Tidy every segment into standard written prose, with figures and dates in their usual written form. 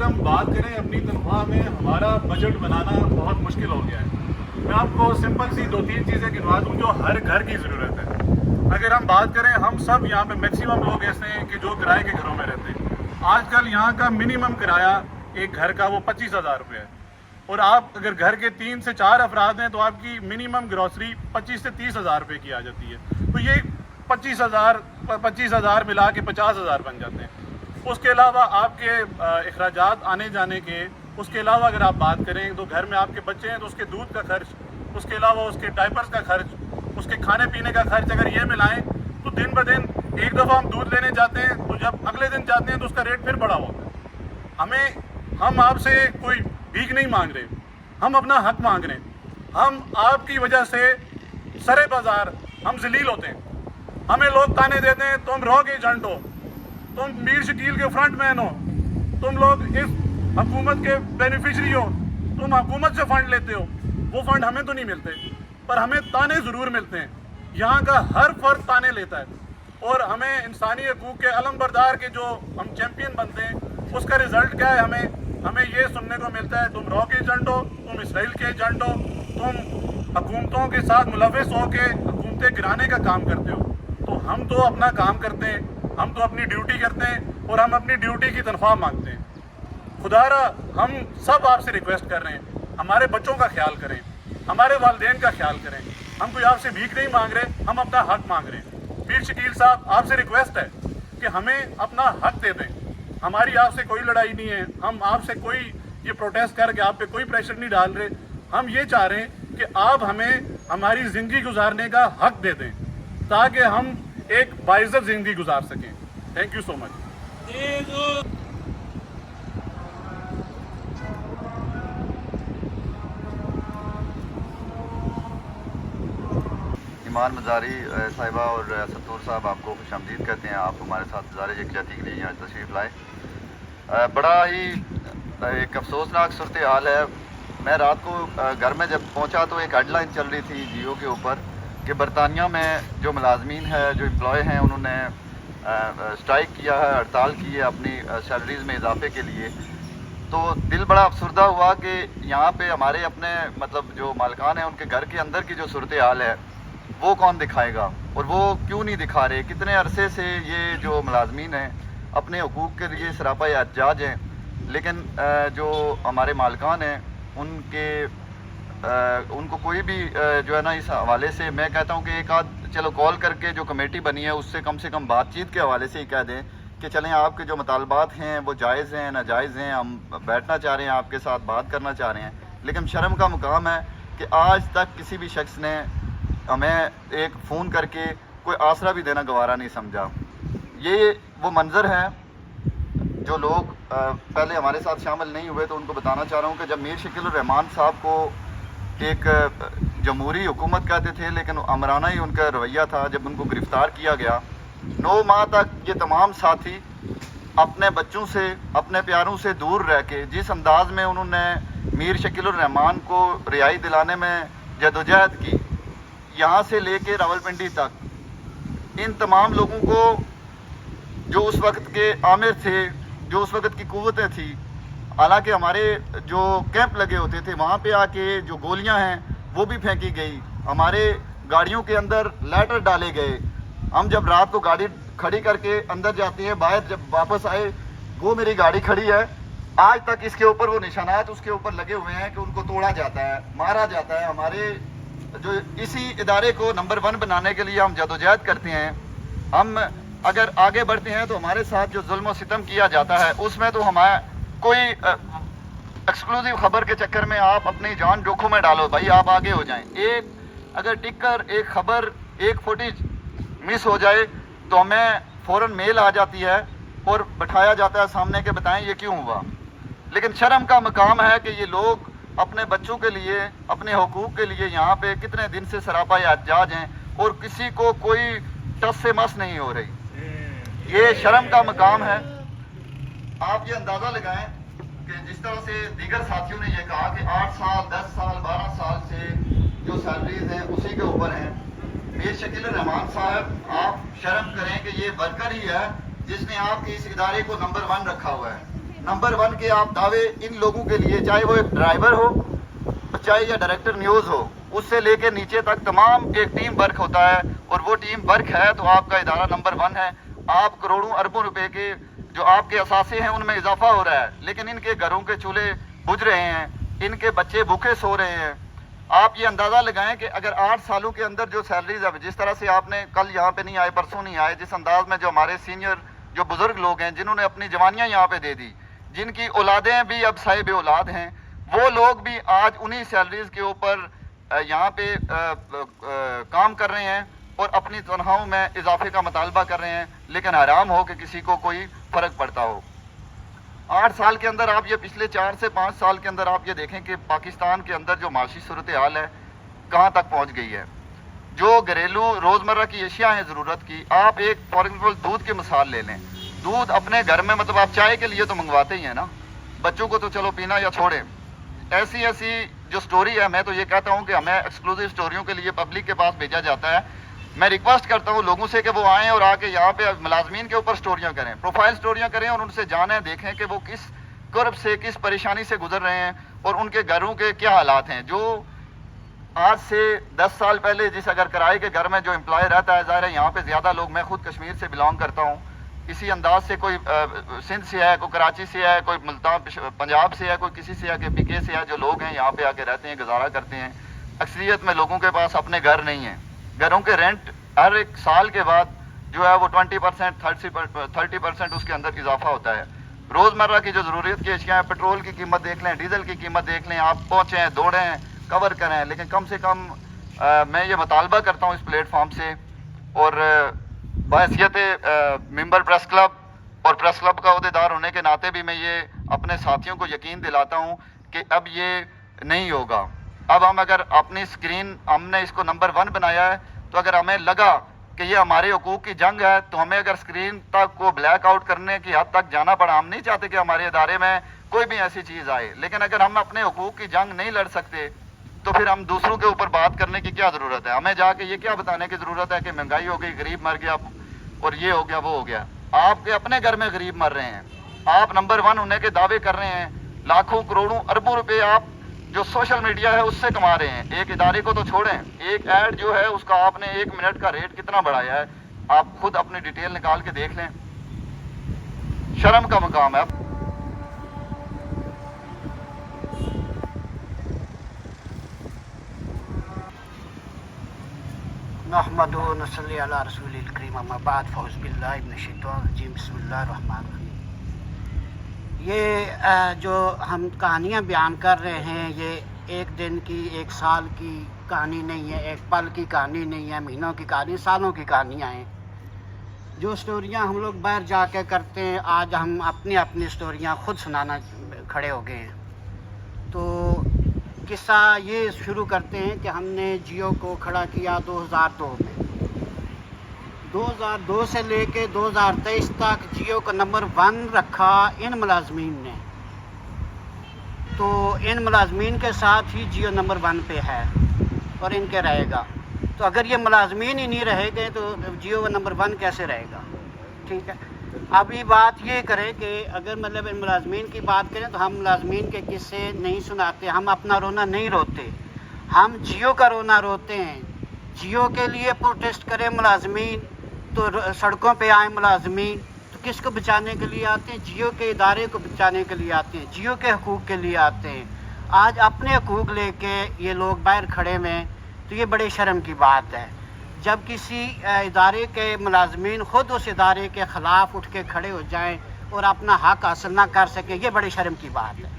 ہم بات کریں اپنی تنخواہ میں ہمارا بجٹ بنانا بہت مشکل ہو گیا ہے. میں آپ کو سمپل سی 2-3 چیزیں گنوا دوں جو ہر گھر کی ضرورت ہے. اگر ہم بات کریں, ہم سب یہاں پہ میکسیمم لوگ ایسے ہیں کہ جو کرائے کے گھروں میں رہتے ہیں. آج کل یہاں کا منیمم کرایہ ایک گھر کا وہ 25,000 روپے ہے, اور آپ اگر گھر کے 3 سے 4 افراد ہیں تو آپ کی منیمم گروسری 25 سے 30,000 روپے کی آ جاتی ہے. تو یہ 25,000 ملا کے 50,000 بن جاتے ہیں. اس کے علاوہ آپ کے اخراجات آنے جانے کے, اس کے علاوہ اگر آپ بات کریں تو گھر میں آپ کے بچے ہیں تو اس کے دودھ کا خرچ, اس کے علاوہ اس کے ڈائپرز کا خرچ, اس کے کھانے پینے کا خرچ, اگر یہ ملائیں تو دن بدن ایک دفعہ ہم دودھ لینے جاتے ہیں تو جب اگلے دن جاتے ہیں تو اس کا ریٹ پھر بڑا ہوتا ہے. ہم آپ سے کوئی بھیک نہیں مانگ رہے, ہم اپنا حق مانگ رہے ہیں. ہم آپ کی وجہ سے سرے بازار ہم ذلیل ہوتے ہیں. ہمیں لوگ تانے دیتے ہیں, تم روگ ایجنٹ ہو, تم میر شکیل کے فرنٹ مین ہو, تم لوگ اس حکومت کے بینیفیشری ہو, تم حکومت سے فنڈ لیتے ہو. وہ فنڈ ہمیں تو نہیں ملتے, پر ہمیں تانے ضرور ملتے ہیں. یہاں کا ہر فرد تانے لیتا ہے, اور ہمیں انسانی حقوق کے علم بردار کے جو ہم چیمپئن بنتے ہیں, اس کا رزلٹ کیا ہے؟ ہمیں یہ سننے کو ملتا ہے, تم راک ایجنٹ ہو, تم اسرائیل کے ایجنٹ ہو, تم حکومتوں کے ساتھ ملوث ہو کے حکومتیں گرانے کا کام کرتے ہو. تو ہم تو اپنا کام کرتے ہیں, ہم تو اپنی ڈیوٹی کرتے ہیں, اور ہم اپنی ڈیوٹی کی تنخواہ مانگتے ہیں. خدا را ہم سب آپ سے ریکویسٹ کر رہے ہیں, ہمارے بچوں کا خیال کریں, ہمارے والدین کا خیال کریں. ہم کوئی آپ سے بھیک نہیں مانگ رہے, ہم اپنا حق مانگ رہے ہیں. میر شکیل صاحب, آپ سے ریکویسٹ ہے کہ ہمیں اپنا حق دے دیں. ہماری آپ سے کوئی لڑائی نہیں ہے, ہم آپ سے کوئی یہ پروٹیسٹ کر کے آپ پہ کوئی پریشر نہیں ڈال رہے. ہم یہ چاہ رہے ہیں کہ آپ ہمیں ہماری زندگی گزارنے کا حق دے دیں تاکہ ہم ایک باعزت زندگی گزار سکیں. تھینک یو سو مچ. ایمان مزاری صاحبہ اور ستور صاحب آپ کو خوش آمدید کہتے ہیں. آپ ہمارے ساتھ اظہار یکجہتی کے لیے یہاں تشریف لائے. بڑا ہی ایک افسوسناک صورتحال ہے. میں رات کو گھر میں جب پہنچا تو ایک ہیڈ لائن چل رہی تھی جیو کے اوپر کہ برطانیہ میں جو ملازمین ہے, جو امپلائی ہیں, انہوں نے اسٹرائک کیا ہے, ہڑتال کی ہے اپنی سیلریز میں اضافے کے لیے. تو دل بڑا افسردہ ہوا کہ یہاں پہ ہمارے اپنے مطلب جو مالکان ہیں ان کے گھر کے اندر کی جو صورتحال ہے وہ کون دکھائے گا, اور وہ کیوں نہیں دکھا رہے. کتنے عرصے سے یہ جو ملازمین ہیں اپنے حقوق کے لیے سراپا احتجاج ہیں, لیکن جو ہمارے مالکان ہیں ان کو کوئی بھی جو ہے نا اس حوالے سے, میں کہتا ہوں کہ ایک آدھ چلو کال کر کے جو کمیٹی بنی ہے اس سے کم بات چیت کے حوالے سے ہی کہہ دیں کہ چلیں آپ کے جو مطالبات ہیں وہ جائز ہیں ناجائز ہیں, ہم بیٹھنا چاہ رہے ہیں, آپ کے ساتھ بات کرنا چاہ رہے ہیں. لیکن شرم کا مقام ہے کہ آج تک کسی بھی شخص نے ہمیں ایک فون کر کے کوئی آسرا بھی دینا گوارا نہیں سمجھا. یہ وہ منظر ہے جو لوگ پہلے ہمارے ساتھ شامل نہیں ہوئے تو ان کو بتانا چاہ رہا ہوں کہ جب میر شکیل الرحمان صاحب کو ایک جمہوری حکومت کہتے تھے لیکن امرانہ ہی ان کا رویہ تھا, جب ان کو گرفتار کیا گیا 9 ماہ تک یہ تمام ساتھی اپنے بچوں سے اپنے پیاروں سے دور رہ کے جس انداز میں انہوں نے میر شکیل الرحمان کو رہائی دلانے میں جدوجہد کی, یہاں سے لے کے راولپنڈی تک, ان تمام لوگوں کو جو اس وقت کے آمر تھے, جو اس وقت کی قوتیں تھیں, حالانکہ ہمارے جو کیمپ لگے ہوتے تھے وہاں پہ آ کے جو گولیاں ہیں وہ بھی پھینکی گئی, ہمارے گاڑیوں کے اندر لیٹر ڈالے گئے. ہم جب رات کو گاڑی کھڑی کر کے اندر جاتے ہیں, باہر جب واپس آئے وہ میری گاڑی کھڑی ہے, آج تک اس کے اوپر وہ نشانات اس کے اوپر لگے ہوئے ہیں کہ ان کو توڑا جاتا ہے, مارا جاتا ہے. ہمارے جو اسی ادارے کو نمبر 1 بنانے کے لیے ہم جدوجہد کرتے ہیں, ہم اگر آگے بڑھتے ہیں تو ہمارے ساتھ جو ظلم و ستم کیا جاتا ہے اس میں تو ہمارا کوئی ایکسکلوزیو خبر کے چکر میں آپ اپنی جان جوکھوں میں ڈالو بھائی, آپ آگے ہو جائیں. ایک اگر ٹکر, ایک خبر, ایک فوٹیج مس ہو جائے تو ہمیں فوراً میل آ جاتی ہے اور بٹھایا جاتا ہے سامنے کہ بتائیں یہ کیوں ہوا. لیکن شرم کا مقام ہے کہ یہ لوگ اپنے بچوں کے لیے, اپنے حقوق کے لیے یہاں پہ کتنے دن سے سراپا احتجاج ہیں اور کسی کو کوئی ٹس سے مس نہیں ہو رہی. یہ شرم کا مقام ہے. آپ یہ اندازہ لگائیں کہ جس طرح سے دیگر ساتھیوں نے یہ کہا کہ 8 سال 10 سال 12 سال سے جو سیلریز ہیں اسی کے اوپر ہیں. میر شکیل الرحمان صاحب, آپ شرم کریں کہ یہ ورکر ہی ہے جس نے آپ کے اس ادارے کو نمبر 1 رکھا ہوا ہے. नंबर 1 के आप दावे इन लोगों के लिए, चाहे वो एक ड्राइवर हो, चाहे या डायरेक्टर न्यूज़ हो, उससे लेके नीचे तक तमाम एक टीम वर्क होता है, और वो टीम वर्क है तो आपका इदारा नंबर 1 है। आप करोड़ों अरबों रुपए के जो आपके असासे हैं उनमें इजाफा हो रहा है, लेकिन इनके घरों के चूल्हे बुझ रहे हैं, इनके बच्चे भूखे सो रहे हैं। आप ये अंदाज़ा लगाएं कि अगर 8 सालों के अंदर जो सैलरीज है, जिस तरह से आपने कल यहाँ पे नहीं आए, परसों नहीं आए, जिस अंदाज में जो हमारे सीनियर जो बुजुर्ग लोग हैं जिन्होंने अपनी जवानियाँ यहाँ पे दे दी, जिनकी औलादें भी अब साहिब औलाद हैं, वो लोग भी आज उन्हीं सैलरीज के ऊपर यहाँ पे काम कर रहे हैं और अपनी तनख्वाहों में इजाफे का मुतालबा कर रहे हैं, लेकिन हराम हो कि किसी को कोई फ़र्क पड़ता हो। 8 साल के अंदर आप ये पिछले 4 से 5 साल के अंदर आप ये देखें कि पाकिस्तान के अंदर जो माशी सूरत हाल है कहाँ तक पहुँच गई है। जो घरेलू रोज़मर्रा की अशिया हैं ज़रूरत की, आप एक फॉर एग्जाम्पल दूध की मिसाल ले लें। दूध अपने घर में मतलब आप चाय के लिए तो मंगवाते ही हैं ना, बच्चों को तो चलो पीना या छोड़ें। ऐसी ऐसी जो स्टोरी है, मैं तो ये कहता हूँ कि हमें एक्सक्लूसिव स्टोरियों के लिए पब्लिक के पास भेजा जाता है। मैं रिक्वेस्ट करता हूँ लोगों से कि वो आएँ और आके यहाँ पे मुलाजमीन के ऊपर स्टोरियाँ करें, प्रोफाइल स्टोरियाँ करें, और उनसे जानें, देखें कि वो किस कर्ब से, किस परेशानी से गुजर रहे हैं और उनके घरों के क्या हालात हैं। जो आज से 10 साल पहले जिस अगर किराए के घर में जो एम्प्लॉय रहता है, ज़ाहिर है यहाँ पे ज़्यादा लोग, मैं खुद कश्मीर से बिलोंग करता हूँ, इसी अंदाज से कोई सिंध से है, कोई कराची से है, कोई मुल्तान पंजाब से है, कोई किसी से है, कि पीके से है, जो लोग हैं यहाँ पे आके रहते हैं, गुजारा करते हैं। अक्सरियत में लोगों के पास अपने घर नहीं है, घरों के रेंट हर एक साल के बाद जो है वो 20% 30% उसके अंदर इजाफा होता है। रोज़मर्रा की जो ज़रूरत की अशिया है, पेट्रोल की कीमत देख लें, डीजल की कीमत देख लें, आप पहुँचें, दौड़ें, कवर करें, लेकिन कम से कम मैं ये मुतालबा करता हूँ इस प्लेटफॉर्म से और बहैसियत मेंबर प्रेस क्लब और प्रेस क्लब का अहदेदार होने के नाते भी मैं ये अपने साथियों को यकीन दिलाता हूँ कि अब ये नहीं होगा। अब हम अगर अपनी स्क्रीन, हमने इसको नंबर 1 बनाया है, तो अगर हमें लगा कि ये हमारे हकूक़ की जंग है, तो हमें अगर स्क्रीन तक को ब्लैक आउट करने की हद तक जाना पड़ा। हम नहीं चाहते कि हमारे इदारे में कोई भी ऐसी चीज़ आए, लेकिन अगर हम अपने हकूक़ की जंग नहीं लड़ सकते तो फिर हम दूसरों के ऊपर बात करने की क्या ज़रूरत है। हमें जाके ये क्या बताने की ज़रूरत है कि महंगाई हो गई, गरीब मर गया और ये हो गया, वो हो गया। आपके अपने घर में गरीब मर रहे हैं, आप नंबर 1 होने के दावे कर रहे हैं, लाखों करोड़ों अरबों रुपए आप जो सोशल मीडिया है उससे कमा रहे हैं। एक इदारे को तो छोड़ें, एक ऐड जो है उसका आपने 1 मिनट का रेट कितना बढ़ाया है, आप खुद अपनी डिटेल निकाल के देख लें। शर्म का मकाम है। नहमदु व नसल्ली अला रसूलिल करीम, अम्मा बाद, फौज़ बिल्लाहि मिनश शैतानिर रजीम, बिस्मिल्लाहिर रहमानिर रहीम। ये जो हम कहानियाँ बयान कर रहे हैं, ये एक दिन की, एक साल की कहानी नहीं है, एक पल की कहानी नहीं है, महीनों की कहानी, सालों की कहानियाँ हैं। जो स्टोरियाँ हम लोग बाहर जाके करते हैं, आज हम अपनी अपनी स्टोरियाँ खुद सुनाना खड़े हो गए हैं। तो किस्सा ये शुरू करते हैं कि हमने जियो को खड़ा किया 2002 में। 2002 से लेके 2023 तक जियो का नंबर 1 रखा इन मुलाजमीन ने। तो इन मुलाजमीन के साथ ही जियो नंबर 1 पे है और इनके रहेगा। तो अगर ये मुलाजमीन ही नहीं रहेंगे तो जियो नंबर 1 कैसे रहेगा? ठीक है। अब ये बात ये करें कि अगर मतलब इन मुलाजमीन की बात करें तो हम मुलाजमीन के किस्से नहीं सुनाते, हम अपना रोना नहीं रोते, हम जियो का रोना रोते हैं। जियो के लिए प्रोटेस्ट करें मुलाजमीन तो सड़कों पे आए मुलाजमीन, तो किसको बचाने के लिए आते हैं? जियो के इदारे को बचाने के लिए आते हैं, जियो के हकूक़ के लिए आते हैं। आज अपने हकूक़ लेके ये लोग बाहर खड़े में, तो ये बड़े शर्म की बात है। जब किसी इदारे के मुलाजमीन ख़ुद उस इदारे के ख़िलाफ़ उठ के खड़े हो जाएं और अपना हक़ हासिल ना कर सके, ये बड़ी शर्म की बात है।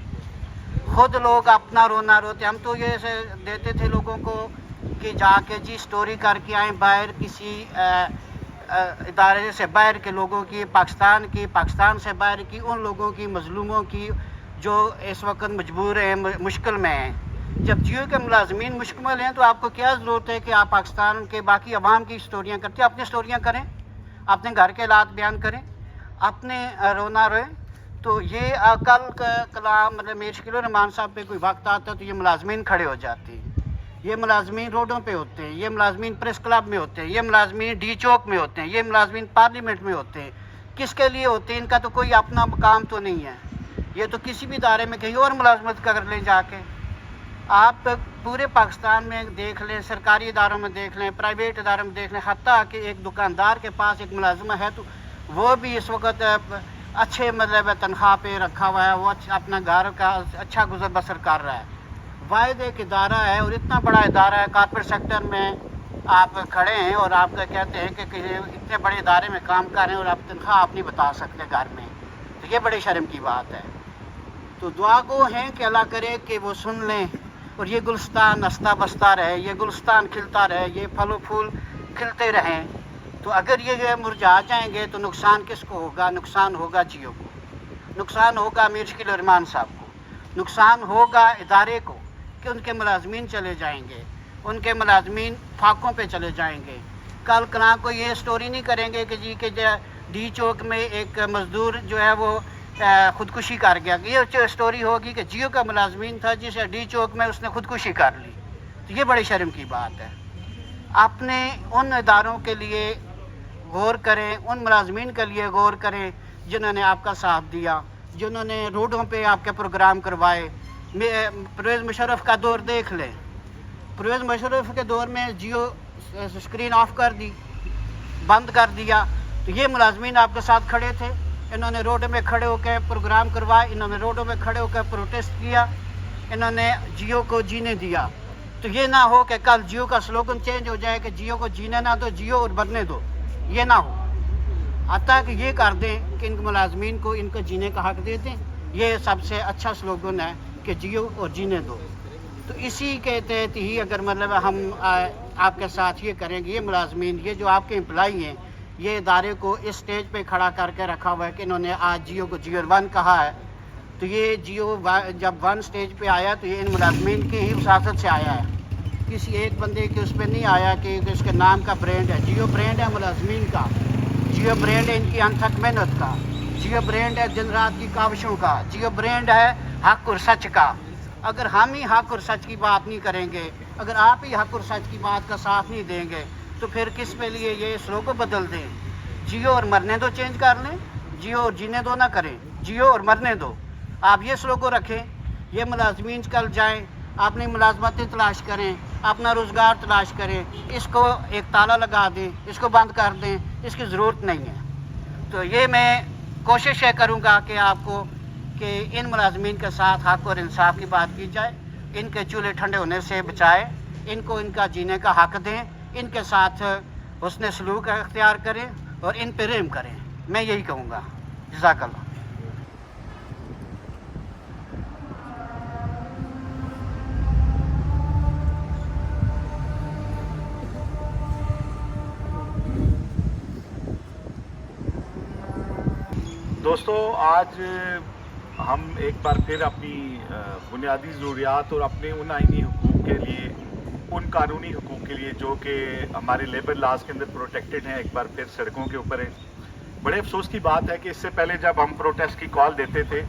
ख़ुद लोग अपना रोना रोते। हम तो ये देते थे लोगों को कि जाके जी स्टोरी करके आएँ बाहर, किसी इदारे से बाहर के लोगों की, पाकिस्तान से बाहर की, उन लोगों की, मज़लूमों की जो इस वक्त मजबूर हैं, मुश्किल में हैं। जब जियो के मुलाजमीन मुश्किल हैं तो आपको क्या ज़रूरत है कि आप पाकिस्तान के बाकी अवाम की स्टोरियाँ करते? अपनी स्टोरियाँ करें, अपने घर के हालात बयान करें, अपने रोना रोएं। तो ये कल कलाम मतलब मीर शकील रहमान साहब पे कोई वक्त आता है तो ये मुलाजमीन खड़े हो जाते हैं, ये मुलाजमीन रोडों पे होते हैं, ये मुलाजमीन प्रेस क्लब में होते हैं, ये मुलाजमीन डी चौक में होते हैं, ये मुलाजमीन पार्लियामेंट में होते हैं। किसके लिए होते हैं? इनका तो कोई अपना काम तो नहीं है। یہ تو کسی بھی ادارے میں کہیں اور ملازمت کر لیں جا کے. آپ پورے پاکستان میں دیکھ لیں، سرکاری اداروں میں دیکھ لیں، پرائیویٹ اداروں میں دیکھ لیں، حتیٰ کہ ایک دکاندار کے پاس ایک ملازمہ ہے تو وہ بھی اس وقت اچھے مطلب تنخواہ پہ رکھا ہوا ہے، وہ اپنا گھر کا اچھا گزر بسر کر رہا ہے. واحد ایک ادارہ ہے اور اتنا بڑا ادارہ ہے، کارپوریٹ سیکٹر میں آپ کھڑے ہیں اور آپ کا کہتے ہیں کہ اتنے بڑے ادارے میں کام کر رہے ہیں اور آپ تنخواہ آپ نہیں بتا سکتے گھر میں، تو یہ بڑے شرم کی بات ہے. تو دعا گو ہیں کہ اللہ کرے کہ وہ سن لیں اور یہ گلستان نستا بستا رہے، یہ گلستان کھلتا رہے، یہ پھل و پھول کھلتے رہیں. تو اگر یہ مرجھا جائیں گے تو نقصان کس کو ہوگا؟ نقصان ہوگا جیو کو، نقصان ہوگا میر شکیل الرحمان صاحب کو، نقصان ہوگا ادارے کو کہ ان کے ملازمین چلے جائیں گے، ان کے ملازمین فاقوں پہ چلے جائیں گے. کل کلاں کو یہ سٹوری نہیں کریں گے کہ جی کہ ڈی چوک میں ایک مزدور جو ہے وہ خودکشی کر گیا. یہ سٹوری ہوگی کہ جیو کا ملازمین تھا جسے ڈی چوک میں اس نے خودکشی کر لی. تو یہ بڑی شرم کی بات ہے. اپنے ان اداروں کے لیے غور کریں، ان ملازمین کے لیے غور کریں جنہوں نے آپ کا ساتھ دیا، جنہوں نے روڈوں پہ آپ کے پروگرام کروائے. پرویز مشرف کا دور دیکھ لیں، پرویز مشرف کے دور میں جیو اسکرین آف کر دی، بند کر دیا. تو یہ ملازمین آپ کے ساتھ کھڑے تھے، انہوں نے روڈ میں کھڑے ہو کے پروگرام کروائے، انہوں نے روڈوں میں کھڑے ہو کے پروٹیسٹ کیا، انہوں نے جیو کو جینے دیا. تو یہ نہ ہو کہ کل جیو کا سلوگن چینج ہو جائے کہ جیو کو جینے نہ دو، جیو اور مرنے دو. یہ نہ ہو، حتیٰ کہ یہ کر دیں کہ ان ملازمین کو ان کو جینے کا حق دے دیں. یہ سب سے اچھا سلوگن ہے کہ جیو اور جینے دو. تو اسی کے تحت ہی اگر مطلب ہم آپ کے ساتھ یہ کریں گے، یہ ملازمین، یہ جو آپ کے امپلائی ہیں، یہ ادارے کو اس سٹیج پہ کھڑا کر کے رکھا ہوا ہے کہ انہوں نے آج جیو کو جیو 1 کہا ہے. تو یہ جیو جب 1 سٹیج پہ آیا تو یہ ان ملازمین کی ہی وساطت سے آیا ہے، کسی ایک بندے کے اس پہ نہیں آیا کہ اس کے نام کا برانڈ ہے. جیو برانڈ ہے ملازمین کا، جیو برانڈ ہے ان کی انتھک محنت کا، جیو برانڈ ہے دن رات کی کاوشوں کا، جیو برانڈ ہے حق اور سچ کا. اگر ہم ہی حق اور سچ کی بات نہیں کریں گے، اگر آپ ہی حق اور سچ کی بات کا ساتھ نہیں دیں گے تو پھر کس پہ لیے یہ سلوگو بدل دیں؟ جیو اور مرنے دو چینج کر لیں، جیو اور جینے دو نہ کریں، جیو اور مرنے دو. آپ یہ سلوگو رکھیں. یہ ملازمین کل جائیں، اپنی ملازمتیں تلاش کریں، اپنا روزگار تلاش کریں، اس کو ایک تالا لگا دیں، اس کو بند کر دیں، اس کی ضرورت نہیں ہے. تو یہ میں کوشش کروں گا کہ آپ کو کہ ان ملازمین کے ساتھ حق اور انصاف کی بات کی جائے، ان کے چولہے ٹھنڈے ہونے سے بچائے، ان کو ان کا جینے کا حق دیں، ان کے ساتھ حسن سلوک اختیار کریں اور ان پہ رحم کریں. میں یہی کہوں گا. جزاک اللہ. دوستو، آج ہم ایک بار پھر اپنی بنیادی ضروریات اور اپنے ان آئینی حقوق کے لیے، ان قانونی حقوق کے لیے جو کہ ہمارے لیبر لاز کے اندر پروٹیکٹڈ ہیں، ایک بار پھر سڑکوں کے اوپر ہیں. بڑے افسوس کی بات ہے کہ اس سے پہلے جب ہم پروٹیسٹ کی کال دیتے تھے،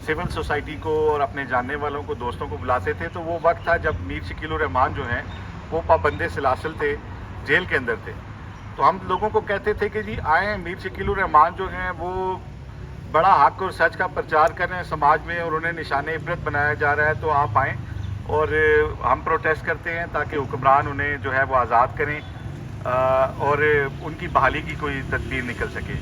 سول سوسائٹی کو اور اپنے جاننے والوں کو، دوستوں کو بلاتے تھے، تو وہ وقت تھا جب میر شکیل الرحمان جو ہیں وہ پابند سلاسل تھے، جیل کے اندر تھے. تو ہم لوگوں کو کہتے تھے کہ جی آئیں، میر شکیل الرحمان جو ہیں وہ بڑا حق اور سچ کا پرچار کر رہے ہیں سماج میں اور انہیں نشان عبرت بنایا جا رہا ہے، تو آپ آئیں اور ہم پروٹیسٹ کرتے ہیں تاکہ حکمران انہیں جو ہے وہ آزاد کریں اور ان کی بحالی کی کوئی تدبیر نکل سکے.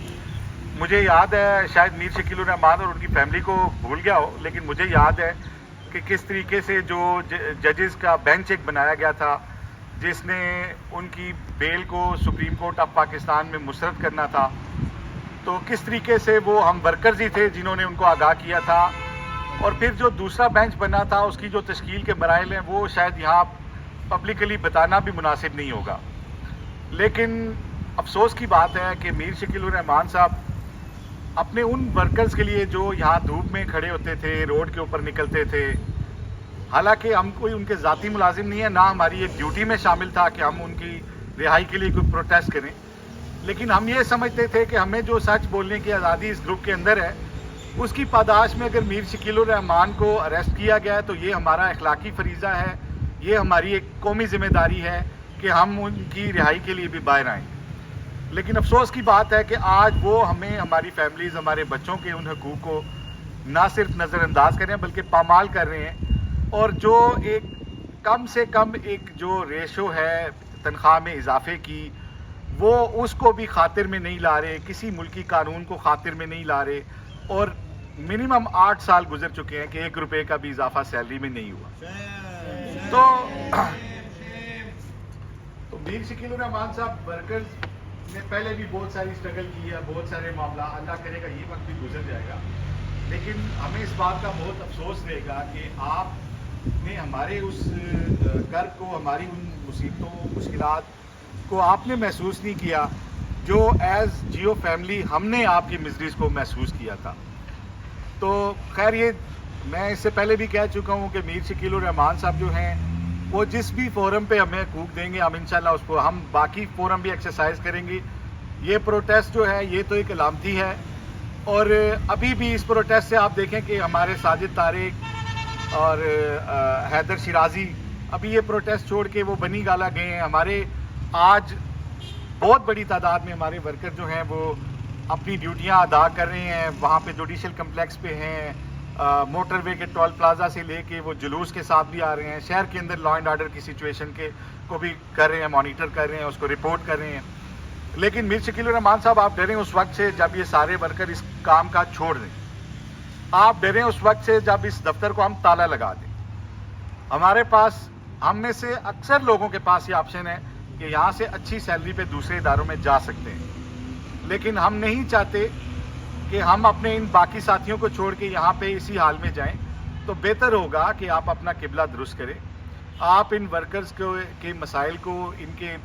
مجھے یاد ہے، شاید میر شکیل الرحمان اور ان کی فیملی کو بھول گیا ہو، لیکن مجھے یاد ہے کہ کس طریقے سے جو ججز کا بینچ ایک بنایا گیا تھا جس نے ان کی بیل کو سپریم کورٹ آف پاکستان میں مسترد کرنا تھا، تو کس طریقے سے وہ ہم ورکرز ہی تھے جنہوں نے ان کو آگاہ کیا تھا. اور پھر جو دوسرا بینچ بنا تھا، اس کی جو تشکیل کے مراحل ہیں وہ شاید یہاں پبلکلی بتانا بھی مناسب نہیں ہوگا. لیکن افسوس کی بات ہے کہ میر شکیل الرحمان صاحب اپنے ان ورکرز کے لیے جو یہاں دھوپ میں کھڑے ہوتے تھے، روڈ کے اوپر نکلتے تھے، حالانکہ ہم کوئی ان کے ذاتی ملازم نہیں ہیں، نہ ہماری ایک ڈیوٹی میں شامل تھا کہ ہم ان کی رہائی کے لیے کوئی پروٹیسٹ کریں، لیکن ہم یہ سمجھتے تھے کہ ہمیں جو سچ بولنے کی آزادی اس گروپ کے اندر ہے، اس کی پاداش میں اگر میر شکیل الرحمان کو اریسٹ کیا گیا ہے تو یہ ہمارا اخلاقی فریضہ ہے، یہ ہماری ایک قومی ذمہ داری ہے کہ ہم ان کی رہائی کے لیے بھی باہر آئیں. لیکن افسوس کی بات ہے کہ آج وہ ہمیں، ہماری فیملیز، ہمارے بچوں کے ان حقوق کو نہ صرف نظر انداز کر رہے ہیں بلکہ پامال کر رہے ہیں، اور جو ایک کم سے کم ایک جو ریشو ہے تنخواہ میں اضافے کی، وہ اس کو بھی خاطر میں نہیں لا رہے، کسی ملکی قانون کو خاطر میں نہیں لا رہے، اور منیمم 8 سال گزر چکے ہیں کہ 1 روپے کا بھی اضافہ سیلری میں نہیں ہوا۔ تو میر شکیل الرحمان صاحب ورکرز نے پہلے بھی بہت ساری اسٹرگل کی ہے، بہت سارے معاملہ، اللہ کرے گا یہ وقت بھی گزر جائے گا، لیکن ہمیں اس بات کا بہت افسوس رہے گا کہ آپ نے ہمارے اس کرب کو، ہماری ان مصیبتوں، مشکلات کو آپ نے محسوس نہیں کیا جو ایز جیو فیملی ہم نے آپ کی مزریز کو محسوس کیا تھا۔ تو خیر، یہ میں اس سے پہلے بھی کہہ چکا ہوں کہ میر شکیل الرحمان صاحب جو ہیں وہ جس بھی فورم پہ ہمیں حقوق دیں گے، ہم انشاءاللہ اس کو، ہم باقی فورم بھی ایکسرسائز کریں گے۔ یہ پروٹیسٹ جو ہے یہ تو ایک علامتی ہے، اور ابھی بھی اس پروٹیسٹ سے آپ دیکھیں کہ ہمارے ساجد طارق اور حیدر شیرازی ابھی یہ پروٹیسٹ چھوڑ کے وہ بنی گالا گئے ہیں۔ ہمارے آج بہت بڑی تعداد میں ہمارے ورکر جو ہیں وہ اپنی ڈیوٹیاں ادا کر رہے ہیں، وہاں پہ جوڈیشل کمپلیکس پہ ہیں، موٹر وے کے ٹول پلازا سے لے کے وہ جلوس کے ساتھ بھی آ رہے ہیں، شہر کے اندر لا اینڈ آرڈر کی سچویشن کے کو بھی کر رہے ہیں، مانیٹر کر رہے ہیں، اس کو رپورٹ کر رہے ہیں۔ لیکن میر شکیل الرحمان صاحب، آپ ڈریں اس وقت سے جب یہ سارے ورکر اس کام کا چھوڑ دیں، آپ ڈریں اس وقت سے جب اس دفتر کو ہم تالا لگا دیں۔ ہمارے پاس، ہم میں سے اکثر لوگوں کے پاس یہ آپشن ہے کہ یہاں سے اچھی سیلری پہ دوسرے اداروں میں جا سکتے ہیں، لیکن ہم نہیں چاہتے کہ ہم اپنے ان باقی ساتھیوں کو چھوڑ کے یہاں پہ اسی حال میں جائیں۔ تو بہتر ہوگا کہ آپ اپنا قبلہ درست کریں، آپ ان ورکرز کے مسائل کو، ان کے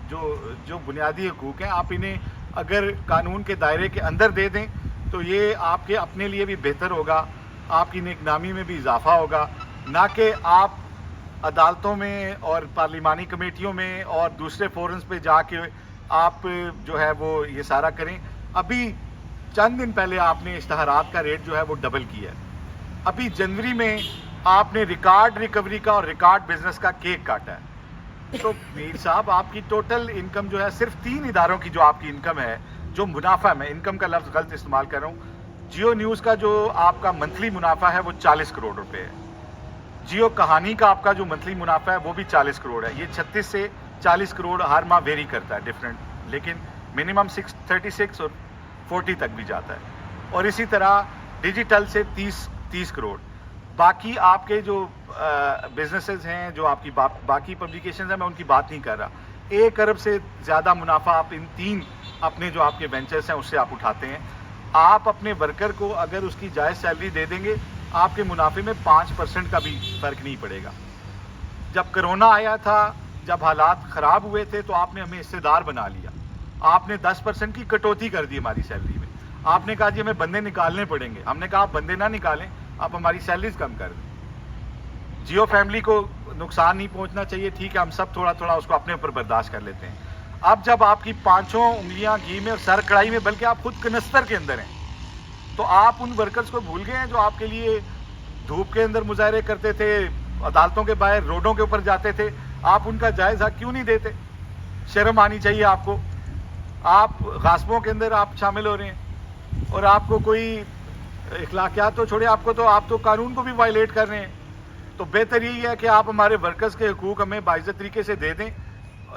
جو بنیادی حقوق ہیں، آپ انہیں اگر قانون کے دائرے کے اندر دے دیں تو یہ آپ کے اپنے لیے بھی بہتر ہوگا، آپ کی نیک نامی میں بھی اضافہ ہوگا، نہ کہ آپ عدالتوں میں اور پارلیمانی کمیٹیوں میں اور دوسرے فورمز پہ جا کے آپ جو ہے وہ یہ سارا کریں۔ ابھی چند دن پہلے آپ نے اشتہارات کا ریٹ جو ہے وہ ڈبل کیا ہے، ابھی جنوری میں آپ نے ریکارڈ ریکوری کا اور ریکارڈ بزنس کا کیک کاٹا ہے۔ تو میر صاحب، آپ کی ٹوٹل انکم جو ہے صرف 3 اداروں کی جو آپ کی انکم ہے، جو منافع، میں انکم کا لفظ غلط استعمال کر رہا ہوں، جیو نیوز کا جو آپ کا منتھلی منافع ہے وہ 40 کروڑ روپے ہے، جیو کہانی کا آپ کا جو منتھلی منافع ہے وہ بھی 40 کروڑ ہے۔ یہ 36 سے 40 کروڑ ہر ماہ ویری کرتا ہے ڈفرینٹ، لیکن منیمم 36 اور 40 تک بھی جاتا ہے، اور اسی طرح ڈیجیٹل سے 30 کروڑ۔ باقی آپ کے جو بزنسز ہیں، جو آپ کی باقی پبلیکیشنز ہیں، میں ان کی بات نہیں کر رہا، 1 ارب سے زیادہ منافع آپ ان 3 اپنے جو آپ کے وینچرز ہیں اس سے آپ اٹھاتے ہیں۔ آپ اپنے ورکر کو اگر اس کی جائز سیلری دے دیں گے، آپ کے منافع میں 5% کا بھی فرق نہیں پڑے گا۔ جب کرونا آیا تھا، جب حالات خراب ہوئے تھے، تو آپ نے ہمیں حصے دار بنا لیا، آپ نے 10% کی کٹوتی کر دی ہماری سیلری میں، آپ نے کہا جی ہمیں بندے نکالنے پڑیں گے، ہم نے کہا آپ بندے نہ نکالیں، آپ ہماری سیلریز کم کر دیں۔ جیو فیملی کو نقصان نہیں پہنچنا چاہیے، ٹھیک ہے، ہم سب تھوڑا تھوڑا اس کو اپنے اوپر برداشت کر لیتے ہیں۔ اب جب آپ کی 5 انگلیاں گھی میں اور سر کڑائی میں، بلکہ آپ خود کنستر کے اندر ہیں، تو آپ ان ورکرز کو بھول گئے ہیں جو آپ کے لیے دھوپ کے اندر مظاہرے کرتے تھے، عدالتوں کے باہر روڈوں کے اوپر جاتے تھے، آپ ان کا جائز حق کیوں نہیں دیتے؟ شرم آنی چاہیے آپ کو۔ آپ غاصبوں کے اندر آپ شامل ہو رہے ہیں، اور آپ کو کوئی اخلاقیات تو چھوڑے، آپ تو قانون کو بھی وائلیٹ کر رہے ہیں۔ تو بہتر یہی ہے کہ آپ ہمارے ورکرز کے حقوق ہمیں باعزت طریقے سے دے دیں،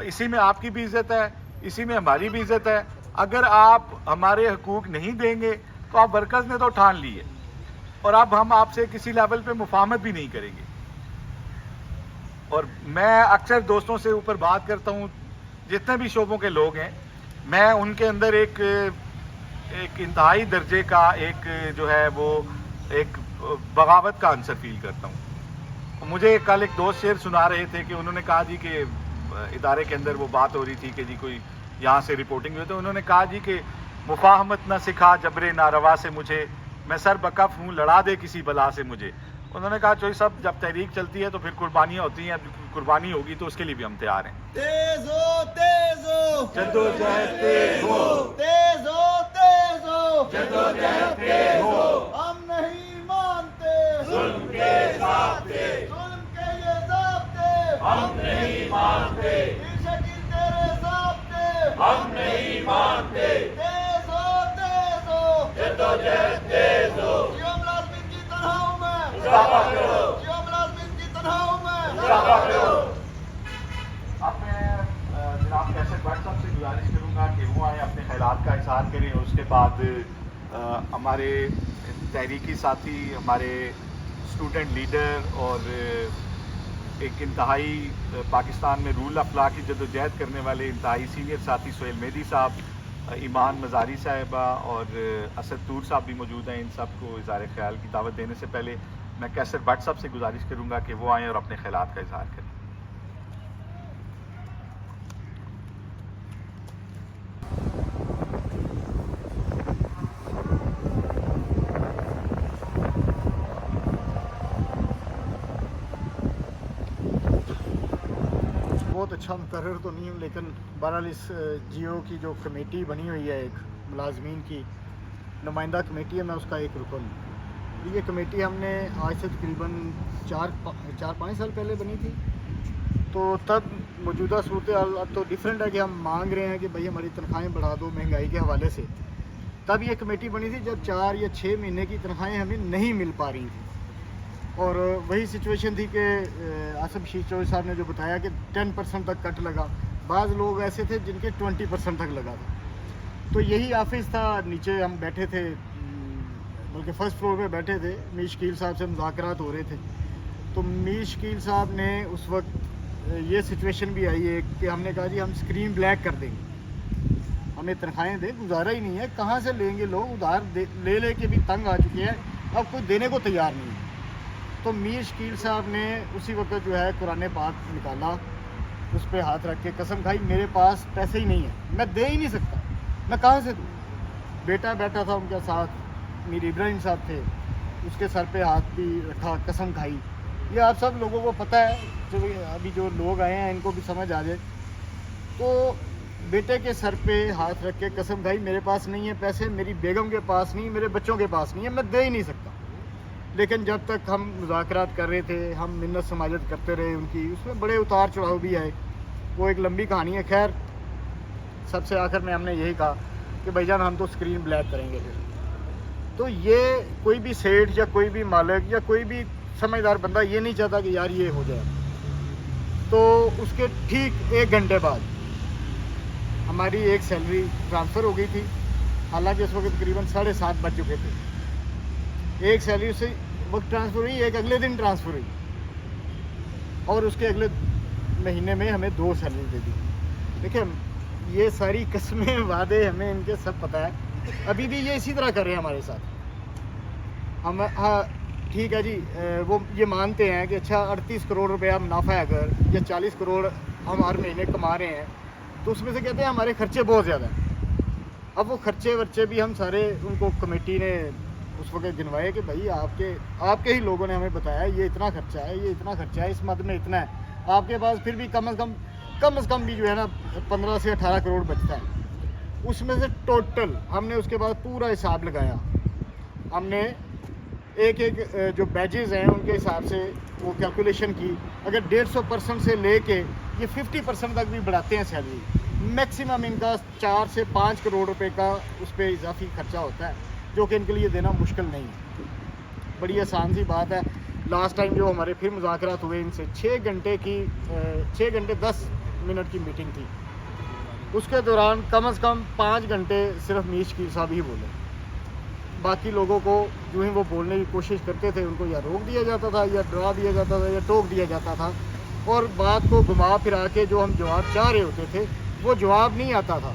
اسی میں آپ کی بھی عزت ہے، اسی میں ہماری بھی عزت ہے۔ اگر آپ ہمارے حقوق نہیں دیں گے تو آپ ورکرز نے تو ٹھان لی ہے، اور اب ہم آپ سے کسی لیول پہ مفاہمت بھی نہیں کریں گے۔ اور میں اکثر دوستوں سے اوپر بات کرتا ہوں، جتنے بھی شعبوں کے لوگ ہیں، میں ان کے اندر ایک انتہائی درجے کا ایک جو ہے وہ ایک بغاوت کا عنصر فیل کرتا ہوں۔ مجھے کل ایک دوست شعر سنا رہے تھے کہ انہوں نے کہا جی کہ ادارے کے اندر وہ بات ہو رہی تھی کہ جی کوئی یہاں سے رپورٹنگ ہوئی، تو انہوں نے کہا جی کہ مفاہمت نہ سکھا جبر ناروا سے مجھے، میں سر بکف ہوں لڑا دے کسی بلا سے مجھے۔ انہوں نے کہا چوئی صاحب، جب تحریک چلتی ہے تو پھر قربانیاں ہوتی ہیں، قربانی ہوگی تو اس کے لیے بھی ہم تیار ہیں۔ تیز ہو جدوجہد تیز ہو، تیز ہو جدوجہد تیز ہو، ہم نہیں مانتے ظلم کے ضابطے، ظلم کے یہ ضابطے ہم نہیں مانتے، میر شکیل تیرے ضابطے ہم نہیں مانتے، تیز ہو جدوجہد تیز ہو، جیو ملازمین जियो मुलाजमीन की तनहाओं में अब मैं जनाब कैसे भट्ट साहब से गुजारिश करूँगा कि वो आए अपने ख्यालात का इजहार करें और उसके बाद हमारे तहरीकी साथी, हमारे स्टूडेंट लीडर और एक इंतहाई पाकिस्तान में रूल ऑफ लॉ की जदोजहद करने वाले इंतहाई सीनियर साथी सोहेल मेहदी साहब, ईमान मज़ारी साहिबा और असद तूर साहब भी मौजूद हैं। इन सब को इज़हार ख्याल की दावत देने से पहले मैं कैसर भट्ट साहब से गुजारिश करूँगा कि वो आएँ और अपने ख्यालात का इजहार करें। बहुत अच्छा मुकर्रर तो नहीं हूँ, लेकिन बहरहाल इस जियो की जो कमेटी बनी हुई है, एक मुलाजमीन की नुमाइंदा कमेटी है, मैं उसका एक रुकन हूँ। ये कमेटी हमने आज से तकरीबन 4-5 साल पहले बनी थी। तो तब मौजूदा सूरत हाल अब तो डिफरेंट है कि हम मांग रहे हैं कि भाई हमारी तनख्वाहें बढ़ा दो महंगाई के हवाले से। तब ये कमेटी बनी थी जब 4 या 6 महीने की तनख्वाहें हमें नहीं मिल पा रही थी, और वही सिचुएशन थी कि आसम शीर चौधरी साहब ने जो बताया कि 10% तक कट लगा। बाज़ लोग ऐसे थे जिनके 20% तक लगा था। तो यही ऑफिस था, नीचे हम बैठे थे, बल्कि फर्स्ट फ्लोर पे बैठे थे, मीर शकील साहब से मुज़ाकरात हो रहे थे। तो मीर शकील साहब ने उस वक्त ये सिचुएशन भी आई है कि हमने कहा जी हम स्क्रीन ब्लैक कर देंगे, हमें तनख्वाहें दे, गुजारा ही नहीं है, कहाँ से लेंगे लोग, उधार ले के भी तंग आ चुके हैं, अब कोई देने को तैयार नहीं है। तो मीर शकील साहब ने उसी वक्त जो है कुरान पाक निकाला, उस पर हाथ रख के कसम खाई मेरे पास पैसे ही नहीं है, मैं दे ही नहीं सकता, मैं कहाँ से दूँ। बेटा बैठा था उनके साथ, मीर इब्राहिम साहब थे, उसके सर पे हाथ भी रखा, कसम खाई। ये आप सब लोगों को पता है, जो अभी जो लोग आए हैं इनको भी समझ आ जाए। तो बेटे के सर पे हाथ रख के कसम खाई मेरे पास नहीं है पैसे, मेरी बेगम के पास नहीं, मेरे बच्चों के पास नहीं है, मैं दे ही नहीं सकता। लेकिन जब तक हम मुज़ाकरात कर रहे थे, हम मिन्नत समाजत करते रहे उनकी, उसमें बड़े उतार चढ़ाव भी आए, वो एक लंबी कहानी है। खैर सबसे आखिर में हमने यही कहा कि भाईजान हम तो स्क्रीन ब्लैक करेंगे फिर। तो ये कोई भी सेठ या कोई भी मालिक या कोई भी समझदार बंदा ये नहीं चाहता कि यार ये हो जाए। तो उसके ठीक 1 घंटे बाद हमारी एक सैलरी ट्रांसफ़र हो गई थी, हालांकि उस वक्त तकरीबन 7:30 बज चुके थे। एक सैलरी उसे वक्त ट्रांसफ़र हुई, एक अगले दिन ट्रांसफ़र हुई, और उसके अगले महीने में हमें 2 सैलरी दे दी। देखिए ये सारी कस्में वादे हमें इनके सब पता है, अभी भी ये इसी तरह कर रहे हैं हमारे साथ। हम हाँ ठीक है जी, वो ये मानते हैं कि अच्छा 38 करोड़ रुपया मुनाफा है अगर, या 40 करोड़ हम हर महीने कमा रहे हैं, तो उसमें से कहते हैं हमारे खर्चे बहुत ज़्यादा हैं। अब वो खर्चे वर्चे भी हम सारे उनको कमेटी ने उस वक्त गिनवाए कि भाई आपके ही लोगों ने हमें बताया ये इतना खर्चा है, ये इतना खर्चा है, इस मद में इतना है, आपके पास फिर भी कम से कम भी जो है ना 15 से 18 करोड़ बचता है। उसमें से टोटल हमने उसके बाद पूरा हिसाब लगाया, हमने एक जो बैजेस हैं उनके हिसाब से वो कैलकुलेशन की। अगर 150% से लेके ये 50% तक भी बढ़ाते हैं सैलरी, मैक्सिमम इनका 4 से 5 करोड़ रुपए का उस पर इजाफी खर्चा होता है, जो कि इनके लिए देना मुश्किल नहीं है, बड़ी आसान सी बात है। लास्ट टाइम जो हमारे फिर मुज़ाकरात हुए इनसे 6 घंटे 10 मिनट की मीटिंग थी, उसके दौरान कम से कम 5 घंटे सिर्फ मीर शकील साहब ही बोले। बाकी लोगों को जो ही वो बोलने की कोशिश करते थे उनको या रोक दिया जाता था, या डरा दिया जाता था, या टोक दिया जाता था, और बात को घुमा फिरा के जो हम जवाब चाह रहे होते थे वो जवाब नहीं आता था,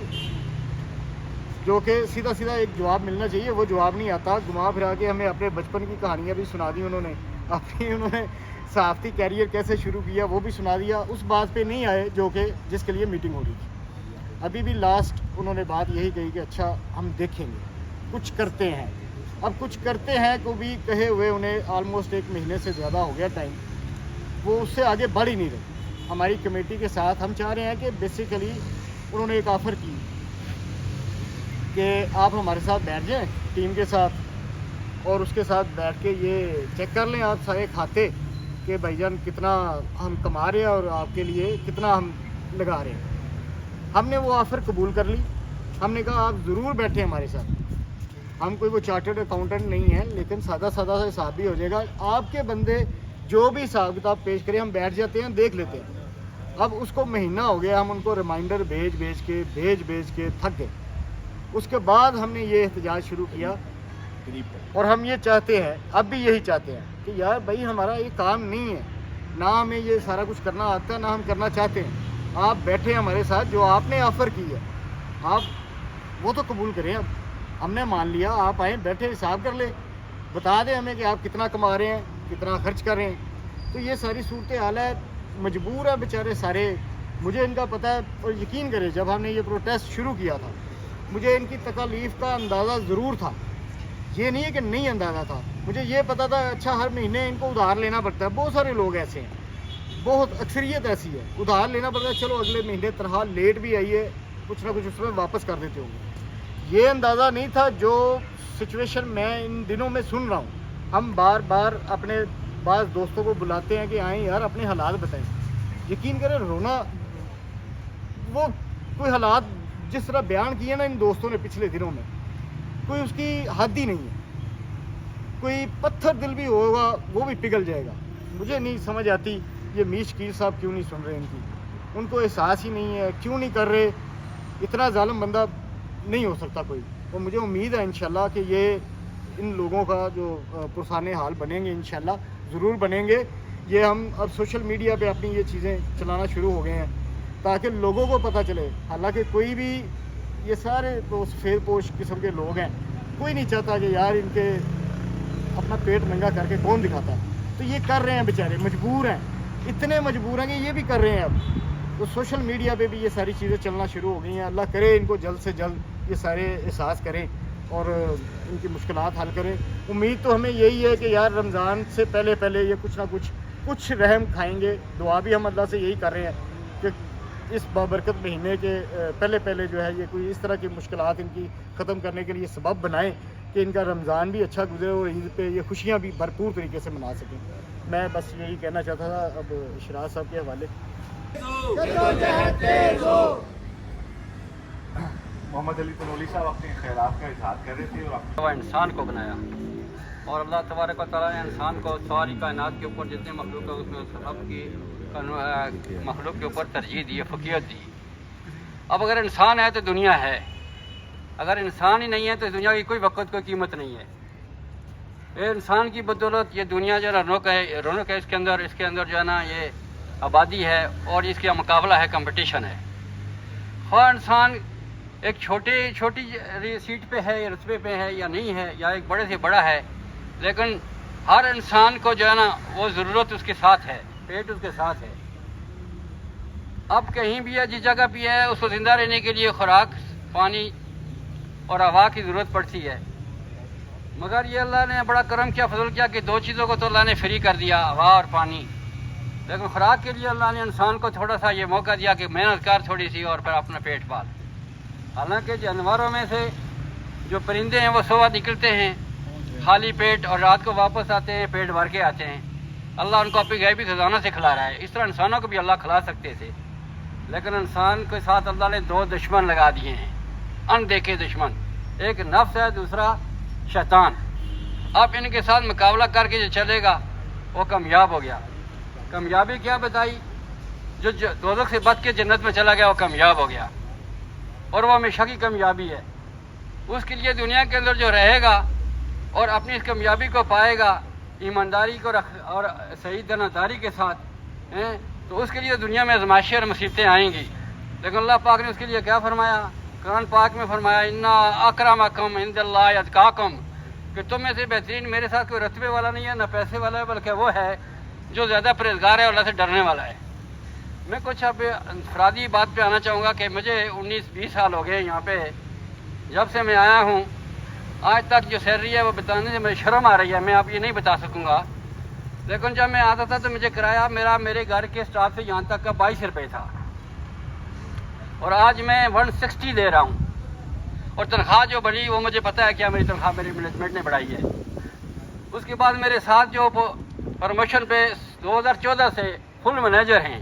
जो कि सीधा सीधा एक जवाब मिलना चाहिए, वो जवाब नहीं आता। घुमा फिरा के हमें अपने बचपन की कहानियाँ भी सुना दी उन्होंने, उन्होंने सहाफ़ती कैरियर कैसे शुरू किया वो भी सुना दिया। उस बात पे नहीं आए जो कि जिसके लिए मीटिंग हो रही थी। अभी भी लास्ट उन्होंने बात यही कही कि अच्छा हम देखेंगे, कुछ करते हैं। अब कुछ करते हैं को भी कहे हुए उन्हें ऑलमोस्ट 1 महीने से ज़्यादा हो गया टाइम, वो उससे आगे बढ़ ही नहीं रहे। हमारी कमेटी के साथ हम चाह रहे हैं कि बेसिकली उन्होंने एक ऑफ़र की कि आप हमारे साथ बैठ जाएं टीम के साथ, और उसके साथ बैठ के ये चेक कर लें आप सारे खाते कि भाईजान कितना हम कमा रहे हैं और आपके लिए कितना हम लगा रहे हैं। हमने वो ऑफ़र कबूल कर ली। हमने कहा आप ज़रूर बैठें हमारे साथ, हम कोई वो चार्टर्ड अकाउंटेंट नहीं है, लेकिन सादा सादा सा हिसाब भी हो जाएगा। आपके बंदे जो भी हिसाब किताब पेश करें, हम बैठ जाते हैं, देख लेते हैं। अब उसको महीना हो गया, हम उनको रिमाइंडर भेज के थक गए। उसके बाद हमने ये एहतजाज शुरू किया और हम ये चाहते हैं, अब भी यही चाहते हैं कि यार भाई हमारा ये काम नहीं है, ना हमें ये सारा कुछ करना आता है, ना हम करना चाहते हैं। आप बैठे हमारे साथ, जो आपने ऑफ़र की है आप वो तो कबूल करें। अब हमने मान लिया, आप आए, बैठे, हिसाब कर ले, बता दें हमें कि आप कितना कमा रहे हैं, कितना खर्च कर रहे हैं। तो ये सारी सूरत हाल है, मजबूर है बेचारे सारे। मुझे इनका पता है, और यकीन करें जब हमने ये प्रोटेस्ट शुरू किया था मुझे इनकी तकलीफ़ का अंदाज़ा ज़रूर था, ये नहीं है कि नहीं अंदाज़ा था। मुझे ये पता था अच्छा हर महीने इनको उधार लेना पड़ता है। बहुत सारे लोग ऐसे हैं, बहुत अक्सरियत ऐसी है, उधार लेना पड़ता है। चलो अगले महीने तनख्वाह लेट भी आई है, कुछ ना कुछ उसमें वापस कर देते होंगे। ये अंदाज़ा नहीं था जो सिचुएशन मैं इन दिनों में सुन रहा हूँ। हम बार बार अपने बाज़ दोस्तों को बुलाते हैं कि आएँ यार अपने हालात बताएं। यकीन करें रोना, वो कोई हालात जिस तरह बयान किए ना इन दोस्तों ने पिछले दिनों में, कोई उसकी हद ही नहीं है। कोई पत्थर दिल भी होगा वो भी पिघल जाएगा। मुझे नहीं समझ आती ये मीर शकील साहब क्यों नहीं सुन रहे इनकी, उनको एहसास ही नहीं है, क्यों नहीं कर रहे। इतना जालिम बंदा नहीं हो सकता कोई। और मुझे उम्मीद है इंशाल्लाह कि ये इन लोगों का जो पुरसाने हाल बनेंगे, इंशाल्लाह ज़रूर बनेंगे। ये हम अब सोशल मीडिया पे अपनी ये चीज़ें चलाना शुरू हो गए हैं ताकि लोगों को पता चले। हालांकि कोई भी, ये सारे तो सफ़ेद पोश किस्म के लोग हैं, कोई नहीं चाहता कि यार इनके अपना पेट नंगा करके कौन दिखाता है। तो ये कर रहे हैं बेचारे, मजबूर हैं, इतने मजबूर हैं कि ये भी कर रहे हैं। अब तो सोशल मीडिया पे भी ये सारी चीज़ें चलना शुरू हो गई हैं। अल्लाह करे इनको जल्द से जल्द ये सारे एहसास करें और इनकी मुश्किलात हल करें। उम्मीद तो हमें यही है कि यार रमज़ान से पहले पहले ये कुछ ना कुछ रहम खाएंगे। दुआ भी हम अल्लाह से यही कर रहे हैं कि इस बाबरकत महीने के पहले पहले जो है ये कोई इस तरह की मुश्किलात इनकी ख़त्म करने के लिए सबब बनाएं कि इनका रमज़ान भी अच्छा गुजरे और ईद पे ये खुशियाँ भी भरपूर तरीके से मना सकें। मैं बस यही कहना चाहता था। अब शराज साहब के हवाले मोहम्मद अली तनोली साहब अपने ख्यालात का इजहार कर रहे थे और वह इंसान को बनाया और अल्लाह तबारक व तआला ने इंसान को सारी कायनात के ऊपर जितने मखलूक है उसमें सब की मखलूक के ऊपर तरजीह दी, फ़कीयत दी। अब अगर इंसान है तो दुनिया है, अगर इंसान ही नहीं है तो दुनिया की कोई वक़्त कोई कीमत नहीं है। ये इंसान की बदौलत ये दुनिया जो है रौनक है, इसके अंदर जो है ना ये आबादी है और इसका मुकाबला है, कंपटीशन है। हाँ इंसान एक छोटी सीट पे है या रुतबे पे है या नहीं है, या एक बड़े से बड़ा है, लेकिन हर इंसान को जो है ना वो ज़रूरत उसके साथ है, पेट उसके साथ है। अब कहीं भी है, जिस जगह भी है, उसको ज़िंदा रहने के लिए खुराक, पानी और हवा की ज़रूरत पड़ती है। मगर ये अल्लाह ने बड़ा करम किया, फजल किया कि दो चीज़ों को तो अल्लाह ने फ्री कर दिया, हवा और पानी। लेकिन खुराक के लिए अल्लाह ने इंसान को थोड़ा सा ये मौका दिया कि मेहनत कर थोड़ी सी और फिर अपना पेट पाल। हालांकि जानवरों में से जो परिंदे हैं वो सुबह निकलते हैं खाली पेट और रात को वापस आते हैं पेट भर के आते हैं। अल्लाह उनको अपनी गैबी खजाना से खिला रहा है। इस तरह इंसानों को भी अल्लाह खिला सकते थे, लेकिन इंसान के साथ अल्लाह ने दो दुश्मन लगा दिए हैं, अनदेखे दुश्मन। एक नफ्स है, दूसरा शैतान। अब इनके साथ मुकाबला करके जो चलेगा वो कामयाब हो गया। कामयाबी क्या बताई? जो दोज़ख से बच के जन्नत में चला गया वो कामयाब हो गया, और वो हमेशा की कामयाबी है। उसके लिए दुनिया के अंदर जो रहेगा और अपनी इस कामयाबी को पाएगा ईमानदारी को और सही दनादारी के साथ हैं, तो उसके लिए दुनिया में आज़माइशें और मुसीबतें आएंगी। लेकिन अल्लाह पाक ने उसके लिए क्या फरमाया? कुरान पाक में फरमाया, इन्ना अकरमकुम इंदल्लाहि अतकाकुम, कि तुम में से बेहतरीन मेरे साथ कोई रतबे वाला नहीं है, ना पैसे वाला है, बल्कि वो है जो ज़्यादा परहेज़गार है और अल्लाह से डरने वाला है। मैं कुछ अब अफरादी बात पे आना चाहूँगा कि मुझे 19-20 साल हो गए यहाँ पे, जब से मैं आया हूँ आज तक जो सैलरी है वो बताने से मुझे शर्म आ रही है। मैं आप ये नहीं बता सकूँगा, लेकिन जब मैं आता था तो मुझे किराया मेरे घर के स्टाफ से यहाँ तक का 22 रुपये था, और आज मैं 160 दे रहा हूँ। और तनख्वाह जो बढ़ी वो मुझे पता है क्या मेरी तनख्वाह मेरी मैनेजमेंट ने बढ़ाई है। उसके बाद मेरे साथ जो प्रमोशन पे 2014 से फुल मैनेजर हैं,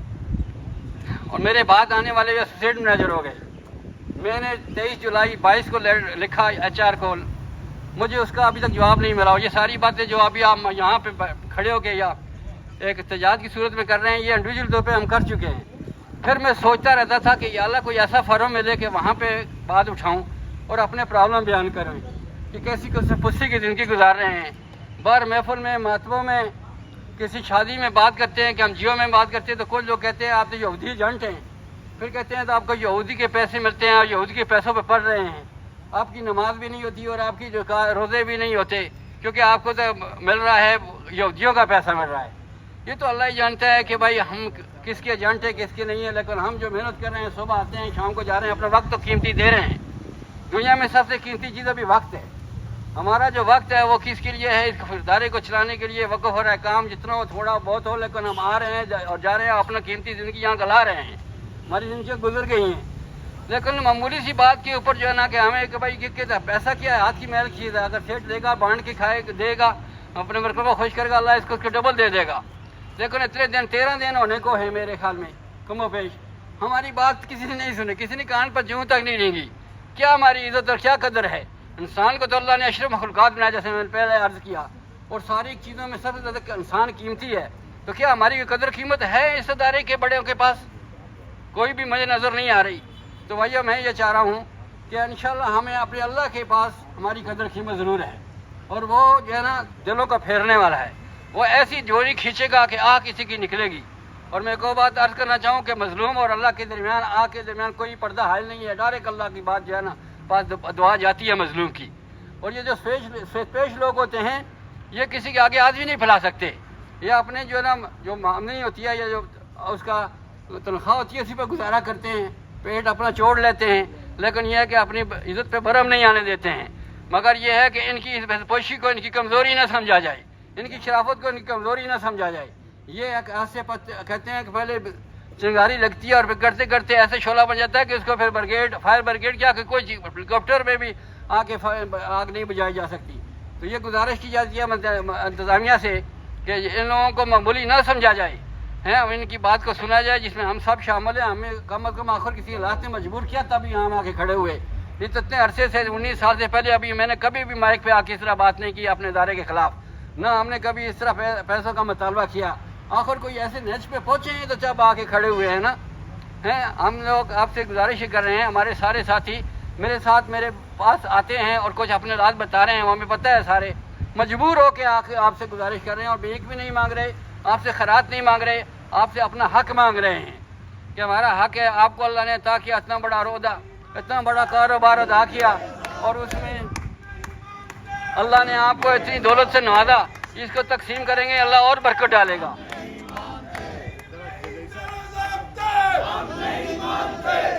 और मेरे बाद आने वाले भी एसोसिएट मैनेजर हो गए। मैंने 23 जुलाई 22 को लिखा HR को مجھے اس کا ابھی تک جواب نہیں ملا. اور یہ ساری باتیں جو ابھی آپ یہاں پہ کھڑے ہو کے یا ایک احتجاج کی صورت میں کر رہے ہیں, یہ انڈیویجول طور پہ ہم کر چکے ہیں. پھر میں سوچتا رہتا تھا کہ یا اللہ کوئی ایسا فورم ملے کہ وہاں پہ بات اٹھاؤں اور اپنے پرابلم بیان کریں کہ کیسی پسی کی زندگی گزار رہے ہیں. بار محفل میں, ماتموں میں, کسی شادی میں بات کرتے ہیں کہ ہم جیو میں بات کرتے ہیں تو کچھ لوگ کہتے ہیں آپ تو یہودی ایجنٹ ہیں. پھر کہتے ہیں تو آپ کو یہودی کے پیسے ملتے ہیں اور یہودی کے پیسوں پہ پڑھ رہے ہیں. آپ کی نماز بھی نہیں ہوتی اور آپ کی جو روزے بھی نہیں ہوتے کیونکہ آپ کو تو مل رہا ہے یہودیوں کا پیسہ مل رہا ہے. یہ تو اللہ ہی جانتا ہے کہ بھائی ہم کس کے ایجنٹ ہیں کس کے نہیں ہیں, لیکن ہم جو محنت کر رہے ہیں, صبح آتے ہیں شام کو جا رہے ہیں, اپنا وقت تو قیمتی دے رہے ہیں. دنیا میں سب سے قیمتی چیز ابھی وقت ہے. ہمارا جو وقت ہے وہ کس کے لیے ہے, اس ادارے کو چلانے کے لیے. وقف ہو رہا ہے کام جتنا ہو تھوڑا بہت ہو, لیکن ہم آ رہے ہیں اور جا رہے ہیں, اپنا قیمتی زندگی یہاں گلا رہے ہیں. ہماری زندگیاں گزر گئی ہیں, لیکن معمولی سی بات کے اوپر جو ہے نا کہ ہمیں کہ بھائی پیسہ کیا ہے, ہاتھ کی میل چیز ہے. اگر سیٹ دے گا, بانٹ کے کھائے دے گا, اپنے مرکز کو خوش کرے گا, اللہ اس کو ڈبل دے دے گا. لیکن اتنے دن 13 دن ہونے کو ہے میرے خیال میں کم و بیش. ہماری بات کسی نے نہیں سنی, کسی نے کان پر جوں تک نہیں رینگی. کیا ہماری عزت اور کیا قدر ہے. انسان کو تو اللہ نے اشرف مخلوقات بنایا, جیسے میں نے پہلے عرض کیا, اور ساری چیزوں میں سب سے زیادہ انسان قیمتی ہے. تو کیا ہماری قدر قیمت ہے اس ادارے کے بڑوں کے پاس؟ کوئی بھی مجھے نظر نہیں آ رہی. تو بھائیو میں یہ چاہ رہا ہوں کہ انشاءاللہ ہمیں اپنے اللہ کے پاس ہماری قدر قیمت ضرور ہے, اور وہ جو ہے نا دلوں کا پھیرنے والا ہے. وہ ایسی جوڑی کھینچے گا کہ آہ کسی کی نکلے گی. اور میں کو بات عرض کرنا چاہوں کہ مظلوم اور اللہ کے درمیان, آہ کے درمیان کوئی پردہ حائل نہیں ہے. ڈائریکٹ اللہ کی بات جو ہے نا پاس دعا جاتی ہے مظلوم کی. اور یہ جو پیش لوگ ہوتے ہیں یہ کسی کے آگے ہاتھ بھی نہیں پھیلا سکتے. یہ اپنے جو ہے نا جو آمدنی ہوتی ہے یا جو اس کا تنخواہ ہوتی ہے اسی پہ گزارا کرتے ہیں, پیٹ اپنا چوڑ لیتے ہیں. لیکن یہ ہے کہ اپنی عزت پہ بھرم نہیں آنے دیتے ہیں. مگر یہ ہے کہ ان کی پوشی کو ان کی کمزوری نہ سمجھا جائے, ان کی شرافت کو ان کی کمزوری نہ سمجھا جائے. یہ ایک ایسے کہتے ہیں کہ پہلے چنگاری لگتی ہے اور پھر کرتے کرتے ایسے شعلہ بن جاتا ہے کہ اس کو پھر فائر بریگیڈ کیا کہ کوئی ہیلی کاپٹر میں بھی آ کے آگ نہیں بجھائی جا سکتی. تو یہ گزارش کی جاتی ہے انتظامیہ سے کہ ان لوگوں کو معمولی نہ سمجھا جائے, ان کی بات کو سنا جائے جس میں ہم سب شامل ہیں. ہمیں کم از کم آخر کسی حالات نے مجبور کیا تب یہاں ہم آ کے کھڑے ہوئے. اتنے عرصے سے 19 سال سے پہلے ابھی میں نے کبھی بھی مائک پہ آ کے اس طرح بات نہیں کی اپنے ادارے کے خلاف, نہ ہم نے کبھی اس طرح پیسوں کا مطالبہ کیا. آخر کوئی ایسے نیچ پہ پہنچے ہیں تو جب آ کے کھڑے ہوئے ہیں نا. ہم لوگ آپ سے گزارش کر رہے ہیں, ہمارے سارے ساتھی میرے ساتھ میرے پاس آتے ہیں اور کچھ اپنے رات بتا رہے ہیں, ہمیں پتہ ہے سارے مجبور ہو کے آپ سے گزارش کر رہے ہیں. اور بھیک بھی نہیں مانگ رہے, آپ سے خیرات نہیں مانگ رہے, آپ سے اپنا حق مانگ رہے ہیں کہ ہمارا حق ہے. آپ کو اللہ نے عطا کیا اتنا بڑا عہدہ, اتنا بڑا کاروبار ادا کیا, اور اس میں اللہ نے آپ کو اتنی دولت سے نوازا. اس کو تقسیم کریں گے اللہ اور برکت ڈالے گا.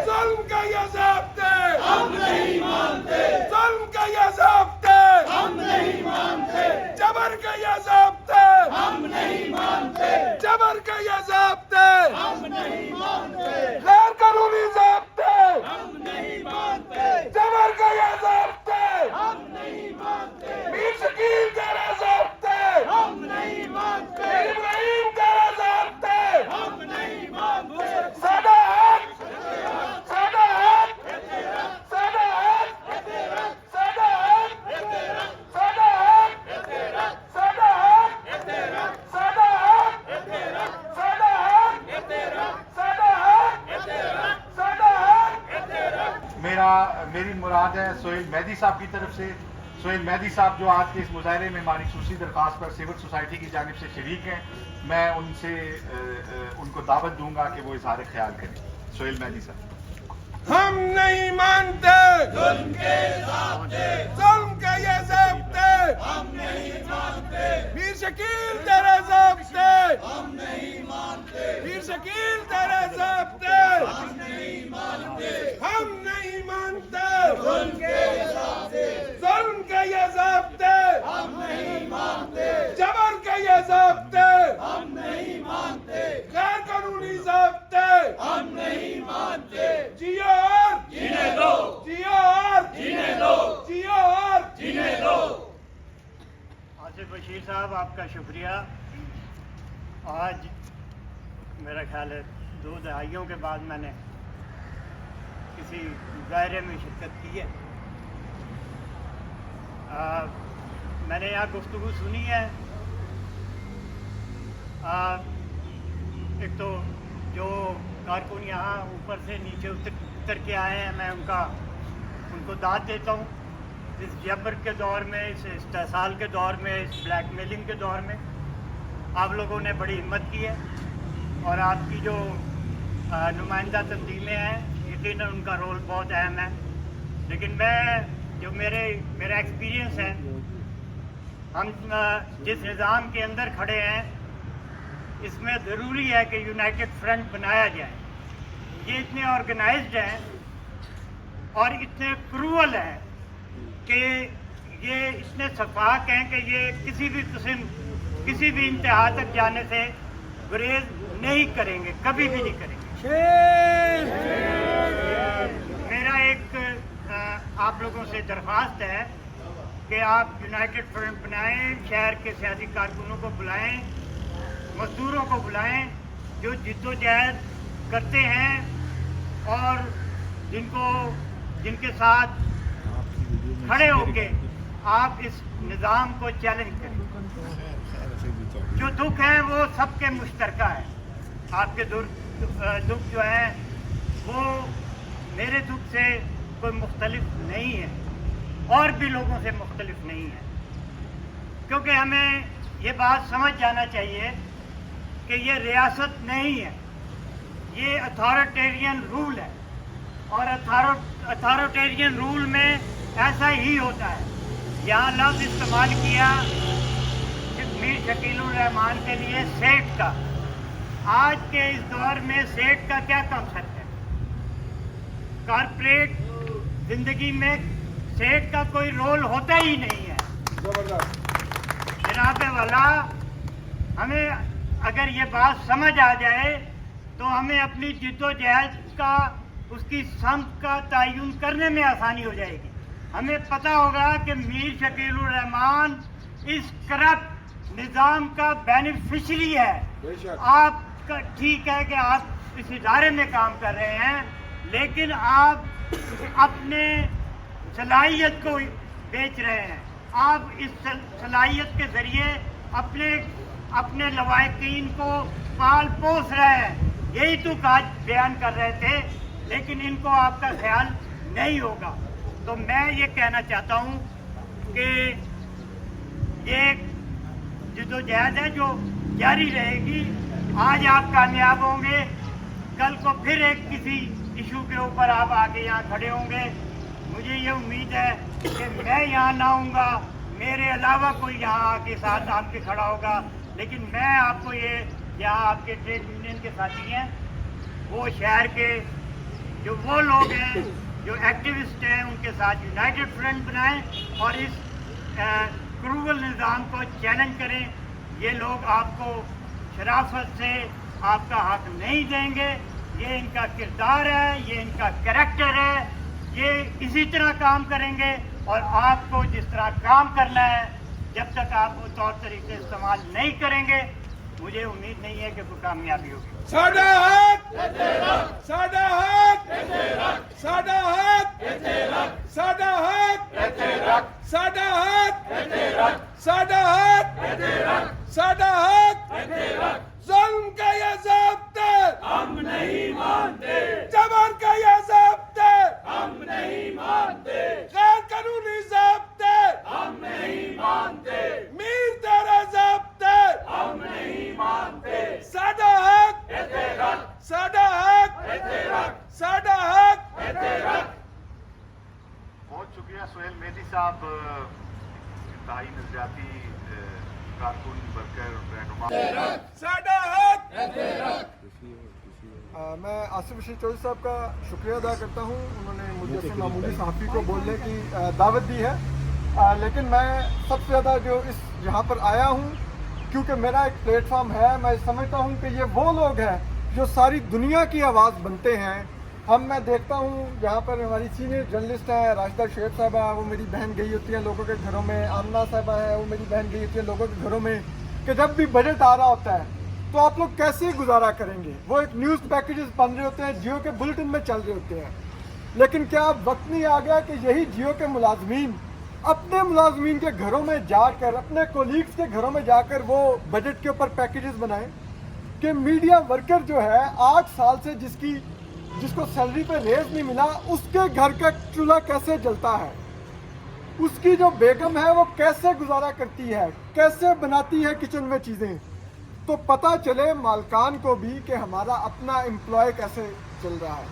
ظلم کا یہ ضابطے ہم نہیں مانتے, ظلم کا یہ ضابطے ہم نہیں مانتے, جبر کا یہ ضابطے ہم نہیں مانتے, جبر کا یہ ضابطے ہم نہیں مانتے, غیر قانونی ضابطے ہم نہیں مانتے, جبر کا یہ ضابطے ہم نہیں مانتے, میر شکیل تیرے ضابطے ہم نہیں مانتے, ابراہیم تیرے ضابطے ہم نہیں مانتے, سادہ میری مراد ہے سہیل مہدی صاحب کی طرف سے. سہیل مہدی صاحب جو آج کے اس مظاہرے میں ہماری خصوصی درخواست پر سول سوسائٹی کی جانب سے شریک ہیں, میں ان کو دعوت دوں گا کہ وہ اظہار خیال کریں. سہیل مہدی صاحب. ہم نہیں مانتے ظلم کے ضابطے, ظلم کا یہ ضابطے ہم نہیں مانتے, میر شکیل تیرے ضابطے ہم نہیں مانتے, میر شکیل تیرے ضابطے ہم نہیں مانتے, ہم نہیں مانتے ظلم کے ضابطے, ظلم کا یہ ضابطے ہم نہیں مانتے, جبر کا یہ ضابطے ہم نہیں مانتے, غیر قانونی ضابطے ہم نہیں مانتے, جیو اور جینے دو, جیو اور جینے دو, جیو اور جینے دو. آصف بشیر صاحب آپ کا شکریہ. آج میرا خیال ہے 2 دہائیوں کے بعد میں نے کسی مظاہرے میں شرکت کی ہے. मैंने यहाँ गुफ्तगू सुनी है। एक तो जो कारकुन यहाँ ऊपर से नीचे उतर के आए हैं, मैं उनको दाद देता हूँ। इस जबर के दौर में, इस इस्तेसाल के दौर में, इस ब्लैकमेलिंग के दौर में आप लोगों ने बड़ी हिम्मत की है और आपकी जो नुमाइंदा तंजीमें हैं, यकीनन उनका रोल बहुत अहम है। लेकिन मैं जो मेरा एक्सपीरियंस है, हम जिस निज़ाम के अंदर खड़े हैं, इसमें ज़रूरी है कि यूनाइटेड फ्रंट बनाया जाए। ये इतने ऑर्गेनाइज्ड हैं और इतने क्रूअल हैं कि ये इतने शफाक हैं कि ये किसी भी किस्म, किसी भी इंतहा तक जाने से गुरेज नहीं करेंगे, कभी भी नहीं करेंगे। मेरा एक आप लोगों से दरख्वास्त है कि आप यूनाइटेड फ्रंट बनाएं, शहर के सियासी कारकुनों को बुलाएं, मजदूरों को बुलाएं जो जिद्दोजहद करते हैं और जिनके साथ खड़े होके आप इस निज़ाम को चैलेंज करें। जो दुख है वो सबके मुश्तरका है। आपके दुख जो है वो मेरे दुख से कोई मुख्तलिफ नहीं है और भी लोगों से मुख्तलिफ नहीं है, क्योंकि हमें ये बात समझ जाना चाहिए कि ये रियासत नहीं है, ये अथॉरिटेरियन रूल है और अथॉरिटेरियन रूल में ऐसा ही होता है। यहाँ लफ्ज़ इस्तेमाल किया मीर शकीलुर रहमान के लिए सेठ का। आज के इस दौर में सेठ का क्या कॉन्सेप्ट है? कारपोरेट जिंदगी में सेठ का कोई रोल होता ही नहीं है। जनाब वाला, हमें अगर ये बात समझ आ जाए तो हमें अपनी जिद्दोजहद का, उसकी समत का तयन करने में आसानी हो जाएगी। हमें पता होगा कि मीर शकीलुर रहमान इस करप्ट निज़ाम का बेनिफिशरी है। आपका ठीक है कि आप इस इदारे में काम कर रहे हैं, लेकिन आप अपने सलाहियत को बेच रहे हैं। आप इस सलाहियत के ज़रिए अपने लवाकिन को पाल पोस रहे हैं। यही तो आज बयान कर रहे थे, लेकिन इनको आपका ख्याल नहीं होगा। तो मैं ये कहना चाहता हूँ कि ये जिद्दोजहद है जो जारी रहेगी। आज आप कामयाब होंगे, कल को फिर एक किसी इशू के ऊपर आप आके यहाँ खड़े होंगे। मुझे ये उम्मीद है कि मैं यहाँ ना आऊँगा, मेरे अलावा कोई यहाँ आके साथ आपके खड़ा होगा, लेकिन मैं आपको ये यहाँ आपके ट्रेड यूनियन के साथी हैं, वो शहर के जो वो लोग हैं जो एक्टिविस्ट हैं, उनके साथ यूनाइटेड फ्रंट बनाएं और इस क्रूअल निज़ाम को चैलेंज करें। ये लोग आपको शराफत से आपका हक नहीं देंगे। ये इनका किरदार है, ये इनका कैरेक्टर है। ये इसी तरह काम करेंगे और आपको जिस तरह काम करना है, जब तक आप वो तौर तरीके इस्तेमाल नहीं करेंगे, मुझे उम्मीद नहीं है कि कोई कामयाबी होगी। साडा हक, साडा हक, साडा हक, साडा हक, साडा हक, साडा हक, साडा हक। जुल्म के ये ज़ब्ते हम नहीं मानते, जबर के ये ज़ब्ते हम नहीं मानते, गैर कानूनी ज़ब्ते हम नहीं मानते, मीर तेरे ज़ब्ते हम नहीं मानते। साडा हक, साडा हक, साडा हक। बहुत शुक्रिया सुहेल मेहदी साहब, इंतहाई नज़रियाती कारकुन, वर्कर, रहनुमा। साडा हक। मैं आसिफ रशीद चौधरी साहब का शुक्रिया अदा करता हूँ, उन्होंने मुझे ऐसे मामूली सहाफ़ी को बोलने की दावत दी है। लेकिन मैं सबसे ज़्यादा जो इस यहाँ पर आया हूँ, क्योंकि मेरा एक प्लेटफॉर्म है, मैं समझता हूँ कि ये वो लोग हैं जो सारी दुनिया की आवाज़ बनते हैं। मैं देखता हूँ यहाँ पर हमारी सीनियर जर्नलिस्ट हैं, राशिदा शेख साहबा, वो मेरी बहन गई होती है लोगों के घरों में, आमना साहबा है, वो मेरी बहन गई होती है लोगों के घरों में, कि जब भी बजट आ रहा होता है तो आप लोग कैसे गुजारा करेंगे। वो एक न्यूज़ पैकेजेस बन रहे होते हैं, जियो के बुलेटिन में चल रहे होते हैं, लेकिन क्या अब वक्त नहीं आ गया कि यही जियो के मुलाजमीन अपने मुलाजमीन के घरों में जाकर, अपने कोलीग्स के घरों में जाकर वो बजट के ऊपर पैकेजेस बनाएं कि मीडिया वर्कर जो है 8 साल से जिसको सैलरी पे रेज नहीं मिला, उसके घर का चूल्हा कैसे जलता है, उसकी जो बेगम है वो कैसे गुजारा करती है, कैसे बनाती है किचन में चीज़ें, तो पता चले मालकान को भी कि हमारा अपना एम्प्लॉय कैसे चल रहा है,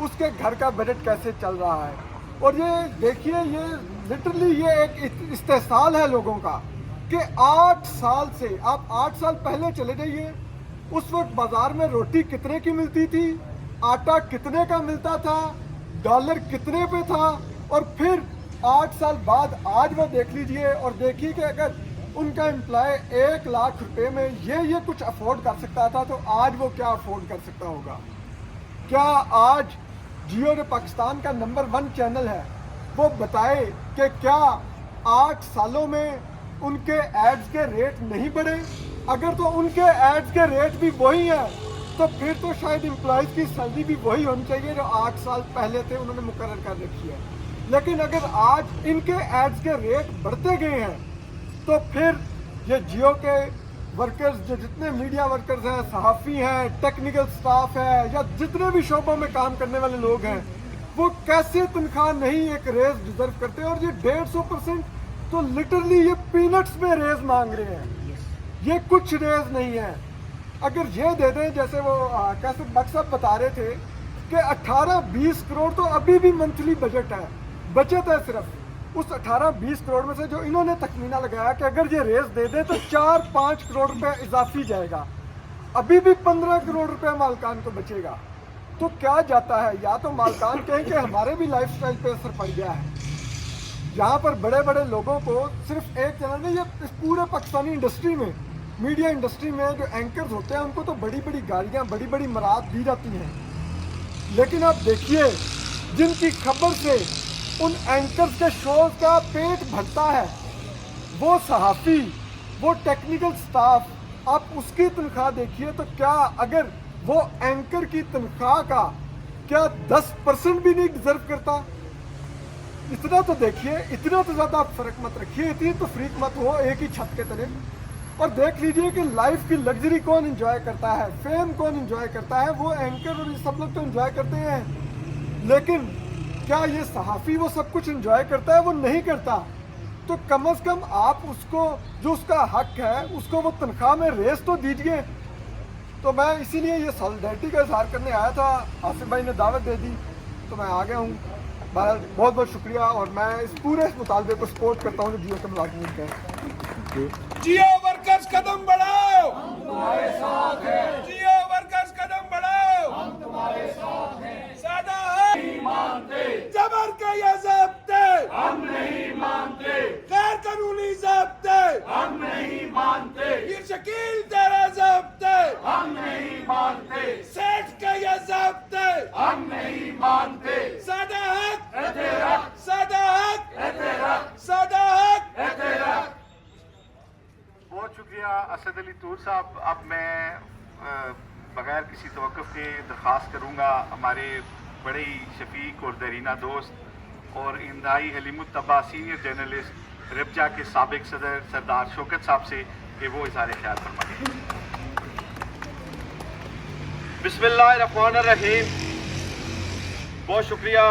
उसके घर का बजट कैसे चल रहा है। और ये देखिए, ये लिटरली ये एक इस्तेसाल है लोगों का कि 8 साल से, आप 8 साल पहले चले जाइए, उस वक्त बाज़ार में रोटी कितने की मिलती थी, आटा कितने का मिलता था, डॉलर कितने पे था, और फिर 8 साल बाद आज वो देख लीजिए और देखिए कि अगर उनका एम्प्लॉय 1 लाख रुपए में ये कुछ अफोर्ड कर सकता था तो आज वो क्या अफोर्ड कर सकता होगा। क्या आज जियो जो पाकिस्तान का नंबर 1 चैनल है वो बताए कि क्या 8 सालों में उनके एड्स के रेट नहीं बढ़े? अगर तो उनके एड्स के रेट भी वही हैं तो फिर तो शायद एम्प्लॉयज़ की सैलरी भी वही होनी चाहिए जो 8 साल पहले थे उन्होंने मुकर्रर कर रखी है। लेकिन अगर आज इनके एड्स के रेट बढ़ते गए हैं तो फिर ये जियो के वर्कर्स, जो जितने मीडिया वर्कर्स हैं, सहाफ़ी हैं, टेक्निकल स्टाफ है, या जितने भी शोबों में काम करने वाले लोग हैं, वो कैसे तनख्वाह नहीं एक रेज डिजर्व करते। और ये 150% तो लिटरली ये पीनट्स में रेज मांग रहे हैं, ये कुछ रेज नहीं है। अगर ये दे दें, जैसे वो कैसे मकसद बता रहे थे कि 18-20 करोड़ तो अभी भी मंथली बजट है, बचत है सिर्फ। उस 18-20 करोड़ में से जो इन्होंने तखमीना लगाया कि अगर ये रेस दे दे तो 4-5 करोड़ रुपए इजाफी जाएगा, अभी भी 15 करोड़ रुपए मालकान को बचेगा। तो क्या जाता है, या तो मालकान कहें कि हमारे भी लाइफस्टाइल पे असर पड़ गया है, यहाँ पर बड़े बड़े लोगों को सिर्फ एक चैनल नहीं, ये इस पूरे पाकिस्तानी इंडस्ट्री में, मीडिया इंडस्ट्री में जो एंकर्स होते हैं उनको तो बड़ी बड़ी गाड़ियाँ, बड़ी बड़ी मराद दी जाती हैं, लेकिन आप देखिए जिनकी खबर से उन एंकर्स के शोज का पेट भरता है, वो सहाफ़ी, वो टेक्निकल स्टाफ, आप उसकी तनख्वाह देखिए तो क्या अगर वो एंकर की तनख्वाह का क्या 10% भी नहीं डिजर्व करता? इतना तो देखिए, इतना तो ज़्यादा आप फ़र्क मत रखिए, इतनी तो फ्रीक मत हो एक ही छत के तले। और देख लीजिए कि लाइफ की लग्जरी कौन एंजॉय करता है, फेम कौन एंजॉय करता है, वो एंकर और ये सब लोग तो एंजॉय करते हैं, लेकिन क्या ये सहाफ़ी वो सब कुछ एंजॉय करता है? वो नहीं करता। तो कम अज़ कम आप उसको, जो उसका हक है, उसको वो तनख्वाह में रेस तो दीजिए। तो मैं इसीलिए ये सॉलिडेरिटी का इजहार करने आया था, आसिफ भाई ने दावत दे दी तो मैं आ गया हूँ। बहुत बहुत शुक्रिया, और मैं इस पूरे मुतालबे को सपोर्ट करता हूँ जो जियो के मुलाजिमीन का। जियो वर्कर्स कदम बढ़ाओ, हम तुम्हारे साथ हैं। जियो वर्कर्स कदम बढ़ाओ, हम तुम्हारे साथ हैं। सादा नहीं मानते जबर के ये ज़ब्ते, हम नहीं मानते गैर कानूनी ज़ब्ते, हम नहीं मानते मीर शकील तेरे ज़ब्ते, हम नहीं मानते सेठ के ये ज़ब्ते, हम नहीं मानते। सादा हक है तेरा, सादा हक है तेरा, सादा हक है तेरा। बहुत शुक्रिया असद अली तूर साहब। अब मैं बगैर किसी तवक्कुफ के दरख्वास्त करूँगा हमारे बड़े ही शफीक और दरीना दोस्त और इंतहाई हलीमुत्तबा सीनियर जर्नलिस्ट रबजा के साबिक सदर सरदार शौकत साहब से कि वो इज़हार ख्याल फरमाएं। बिस्मिल्लाहिर्रहमानिर्रहीम। बहुत शुक्रिया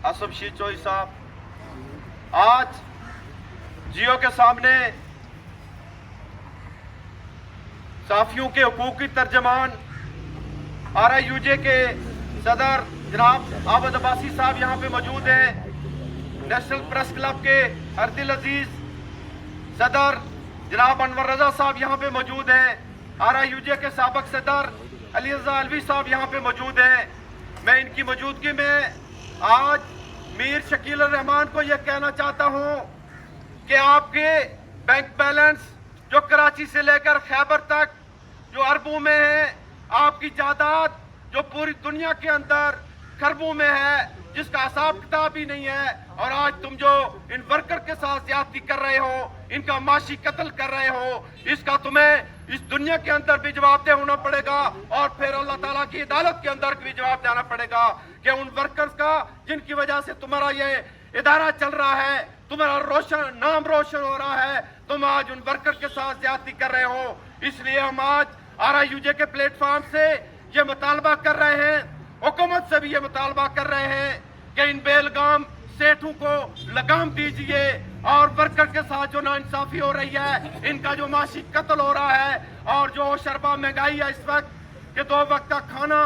आसफ शीर चौधरी साहब। आज जियो के सामने साफियों के हुकूक की तर्जमान RIUJ के सदर जनाब आबद अब्बासी साहब यहाँ पे मौजूद हैं। नेशनल प्रेस क्लब के अर्दिल अजीज सदर जनाब अनवर रजा साहब यहाँ पे मौजूद हैं। RIUJ के साबिक सदर अली रजा अलवी साहब यहाँ पे मौजूद हैं। मैं इनकी मौजूदगी में आज मीर शकील रहमान को यह कहना चाहता हूँ कि आपके बैंक बैलेंस जो कराची से लेकर खैबर तक जो अरबों में है, आपकी जायदाद जो पूरी दुनिया के अंदर खरबों में है, जिसका हिसाब किताब ही नहीं है, और आज तुम जो इन वर्कर के साथ ज्यादती कर रहे हो, इनका माशी कत्ल कर रहे हो, इसका तुम्हें इस दुनिया के अंदर भी जवाबदेह होना पड़ेगा और फिर अल्लाह ताला की अदालत के अंदर भी जवाब देना पड़ेगा कि उन वर्कर्स का जिनकी वजह से तुम्हारा ये इदारा चल रहा है, तुम्हारा रोशन नाम रोशन हो रहा है, तुम आज उन वर्कर के साथ ज्यादती कर रहे हो। इसलिए हम आज RIUJ के प्लेटफॉर्म से ये मुतालबा कर रहे हैं, हुकूमत से भी ये मुतालबा कर रहे हैं कि इन बेलगाम सेठों को लगाम दीजिए और वर्कर के साथ जो नाइंसाफी हो रही है, इनका जो माशी कत्ल हो रहा है और जो शरबा महंगाई है इस वक्त कि 2 वक्त का खाना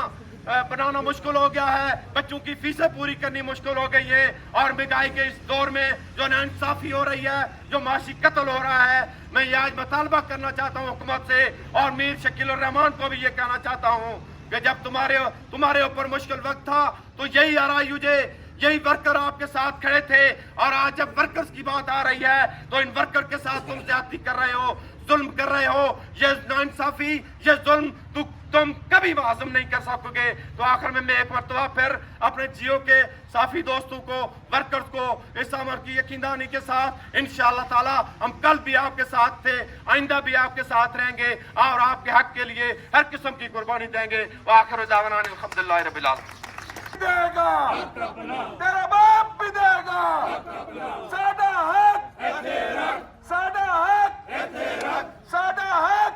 बनाना मुश्किल हो गया है, बच्चों की फीसें पूरी करनी मुश्किल हो गई है और महंगाई के इस दौर में जो नाइंसाफी हो रही है, जो माशी कत्ल हो रहा है, मैं ये आज मुतालबा करना चाहता हूँ हुकूमत से और मीर शकील उर रहमान को भी ये कहना चाहता हूँ कि जब तुम्हारे ऊपर मुश्किल वक्त था तो यही RIUJ, यही वर्कर आपके साथ खड़े थे और आज जब वर्कर्स की बात आ रही है तो इन वर्कर के साथ तुम ज्यादती कर रहे हो, जुल्म कर रहे हो। ये नाइंसाफी, ये जुल्म तुम कभी मासूम नहीं कर सकोगे। तो आखिर में मैं एक मरतबा फिर अपने जियो के साफी दोस्तों को, वर्कर्स को इस अमर की यकीनदानी के साथ इंशाअल्लाह ताला हम कल भी आपके साथ थे, आइंदा भी आपके साथ रहेंगे और आपके हक के लिए हर किस्म की कुर्बानी देंगे। आखिर दावाना अल्हम्दुलिल्लाह रब्बिल आलमीन। देगा तेरा बाप भी देगा, साडा हक, साडा हक, साडा हक।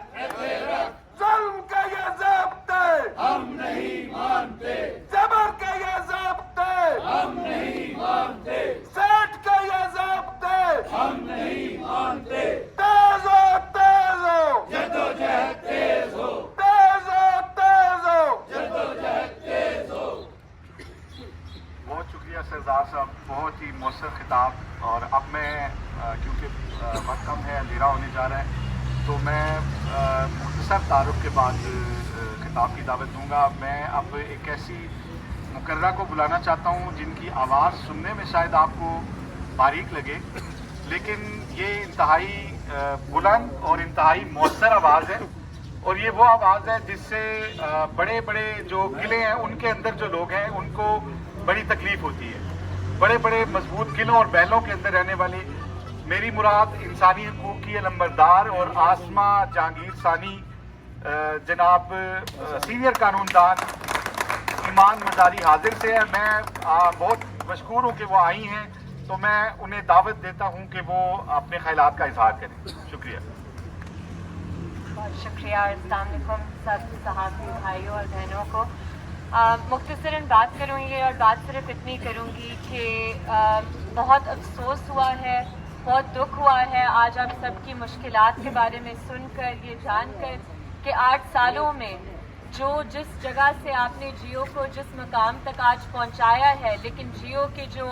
जुल्म के ये ज़ब्ते हम नहीं मानते, जबर के ये ज़ब्ते हम नहीं मानते, सेठ के ये ज़ब्ते हम नहीं मानते। तेज हो, तेज हो, जद्दोजहद तेज हो, तेज हो, तेज हो, जद्दोजहद तेज हो। बहुत शुक्रिया सरदार साहब, बहुत ही मौसर खिताब। और अब मैं क्योंकि वक्त कम है, अंधेरा होने जा रहा है, तो मैं मुख्तसर तारुफ के बाद खिताब की दावत दूंगा। मैं अब एक ऐसी मुकर्रा को बुलाना चाहता हूँ जिनकी आवाज़ सुनने में शायद आपको बारीक लगे, लेकिन ये इंतहाई बुलंद और इंतहाई मौसर आवाज़ है और ये वो आवाज़ है जिससे बड़े बड़े जो किले हैं उनके अंदर जो लोग हैं उनको बड़ी तकलीफ होती है। बड़े बड़े मजबूत किलों और बैलों के अंदर रहने वाली मेरी मुराद इंसानी हकूक़ की नंबरदार और आसमा जहांगीर सानी जनाब सीनियर कानूनदान ईमान मजारी हाजिर से है। मैं बहुत मशकूर हूँ कि वो आई हैं, तो मैं उन्हें दावत देता हूँ कि वो अपने ख्यालात का इजहार करें। शुक्रिया। बहुत शुक्रिया। अस्सलाम वालेकुम सब सहाफ़ी भाइयों और बहनों को। मुख्तसरन बात करूँगी और बात सिर्फ इतनी करूँगी कि बहुत अफसोस हुआ है, बहुत दुख हुआ है आज आप सबकी मुश्किलात के बारे में सुनकर, ये जानकर कि 8 सालों में जिस जगह से आपने जियो को जिस मकाम तक आज पहुंचाया है, लेकिन जियो के जो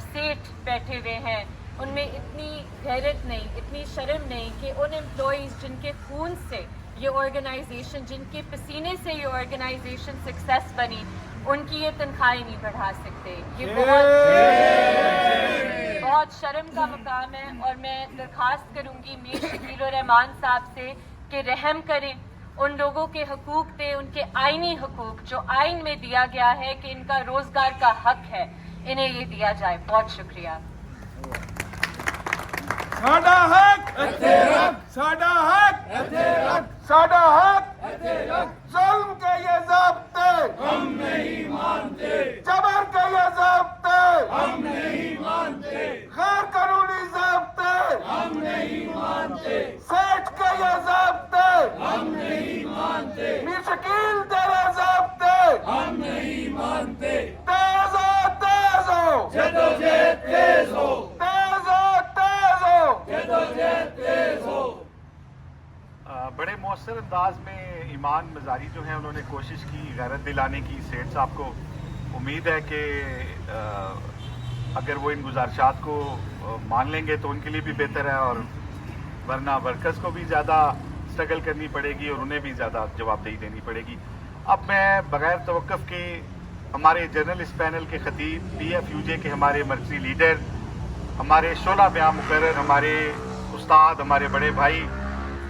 सेठ बैठे हुए हैं उनमें इतनी गैरत नहीं, इतनी शर्म नहीं कि उन एम्प्लॉइज़ जिनके खून से ये ऑर्गेनाइजेशन, जिनके पसीने से ये ऑर्गेनाइजेशन सक्सेस बनी, उनकी ये तनख्वाहें नहीं बढ़ा सकते। ये बहुत शर्म का मकाम है और मैं दरख्वास्त करूंगी मीर शकील उर रहमान साहब से कि रहम करें, उन लोगों के हकूक दें, उनके आईनी हकूक जो आइन में दिया गया है कि इनका रोजगार का हक है, इन्हें ये दिया जाए। बहुत शुक्रिया। साडा हक, साडा हक, साडा हक, जुल्म के ये ज़ब्ते हम नहीं मानते, जबर के ये ज़ब्ते हम नहीं मानते, गैर कानूनी ज़ब्ते हम नहीं मानते, सेठ के ये ज़ब्ते हम नहीं मानते, मीर शकील तेरे ज़ब्ते हम नहीं मानते। तेज हो, तेज हो, जद्दोजहद तेज हो, तेज हो, तेज हो, जद्दोजहद तेज हो। बड़े मौसर अंदाज में ईमान मजारी जो हैं उन्होंने कोशिश की गैरत दिलाने की सेठ साहब को। उम्मीद है कि अगर वो इन गुजारिशात को मान लेंगे तो उनके लिए भी बेहतर है, और वरना वर्कर्स को भी ज़्यादा स्ट्रगल करनी पड़ेगी और उन्हें भी ज़्यादा जवाबदेही देनी पड़ेगी। अब मैं बग़ैर तवक्कुफ़ के हमारे जनरल इस पैनल के खतीब, PFUJ के हमारे मर्कज़ी लीडर, हमारे शोला बयां मुकर्रर, हमारे उस्ताद, हमारे बड़े भाई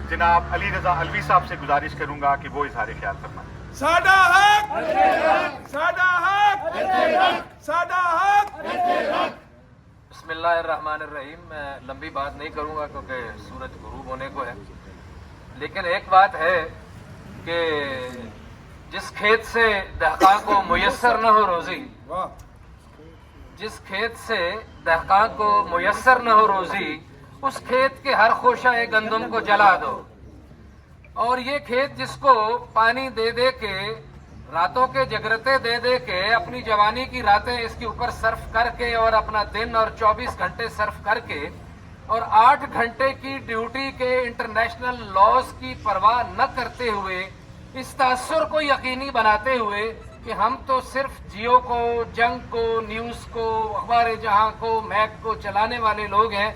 जनाब अली रज़ा अलवी साहब से गुजारिश करूंगा कि वो इज़हार ख्याल फरमाएं। साडा हक, साडा हक, साडा हक। बिस्मिल्लाहिर्रहमानिर्रहीम। मैं लंबी बात नहीं करूंगा क्योंकि सूरज गुरूब होने को है, लेकिन एक बात है कि जिस खेत से दहका को मुयस्सर न हो रोजी, जिस खेत से दहकान को मुयस्सर न हो रोजी, उस खेत के हर खोशाए गंदम को जला दो। और ये खेत जिसको पानी दे दे के, रातों के जगरते दे दे के, अपनी जवानी की रातें इसके ऊपर सर्फ करके और अपना दिन और 24 घंटे सर्फ करके और 8 घंटे की ड्यूटी के इंटरनेशनल लॉज की परवाह न करते हुए, इस तासुर को यकीनी बनाते हुए कि हम तो सिर्फ जियो को, जंग को, न्यूज़ को, अखबार जहां को, मैक को चलाने वाले लोग हैं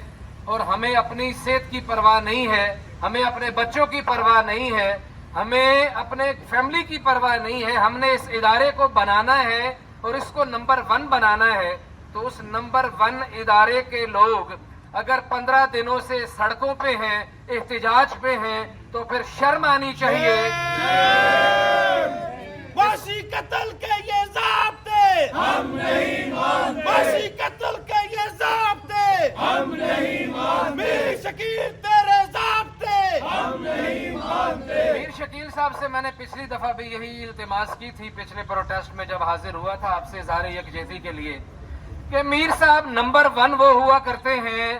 और हमें अपनी सेहत की परवाह नहीं है, हमें अपने बच्चों की परवाह नहीं है, हमें अपने फैमिली की परवाह नहीं है, हमने इस इदारे को बनाना है और इसको नंबर 1 बनाना है। तो उस नंबर 1 इदारे के लोग अगर 15 दिनों से सड़कों पे हैं, एहतिजाज पे हैं, तो फिर शर्म आनी चाहिए। वसी कत्ल के ये ज़ाब्ते हम नहीं मानते, वसी कत्ल के ये ज़ाब्ते हम नहीं मानते, मीर शकील तेरे ज़ाब्ते हम नहीं मानते। मीर शकील साहब से मैंने पिछली दफा भी यही इल्तिमास की थी, पिछले प्रोटेस्ट में जब हाजिर हुआ था आपसे इज़हार यकजहती के लिए, कि मीर साहब नंबर 1 वो हुआ करते हैं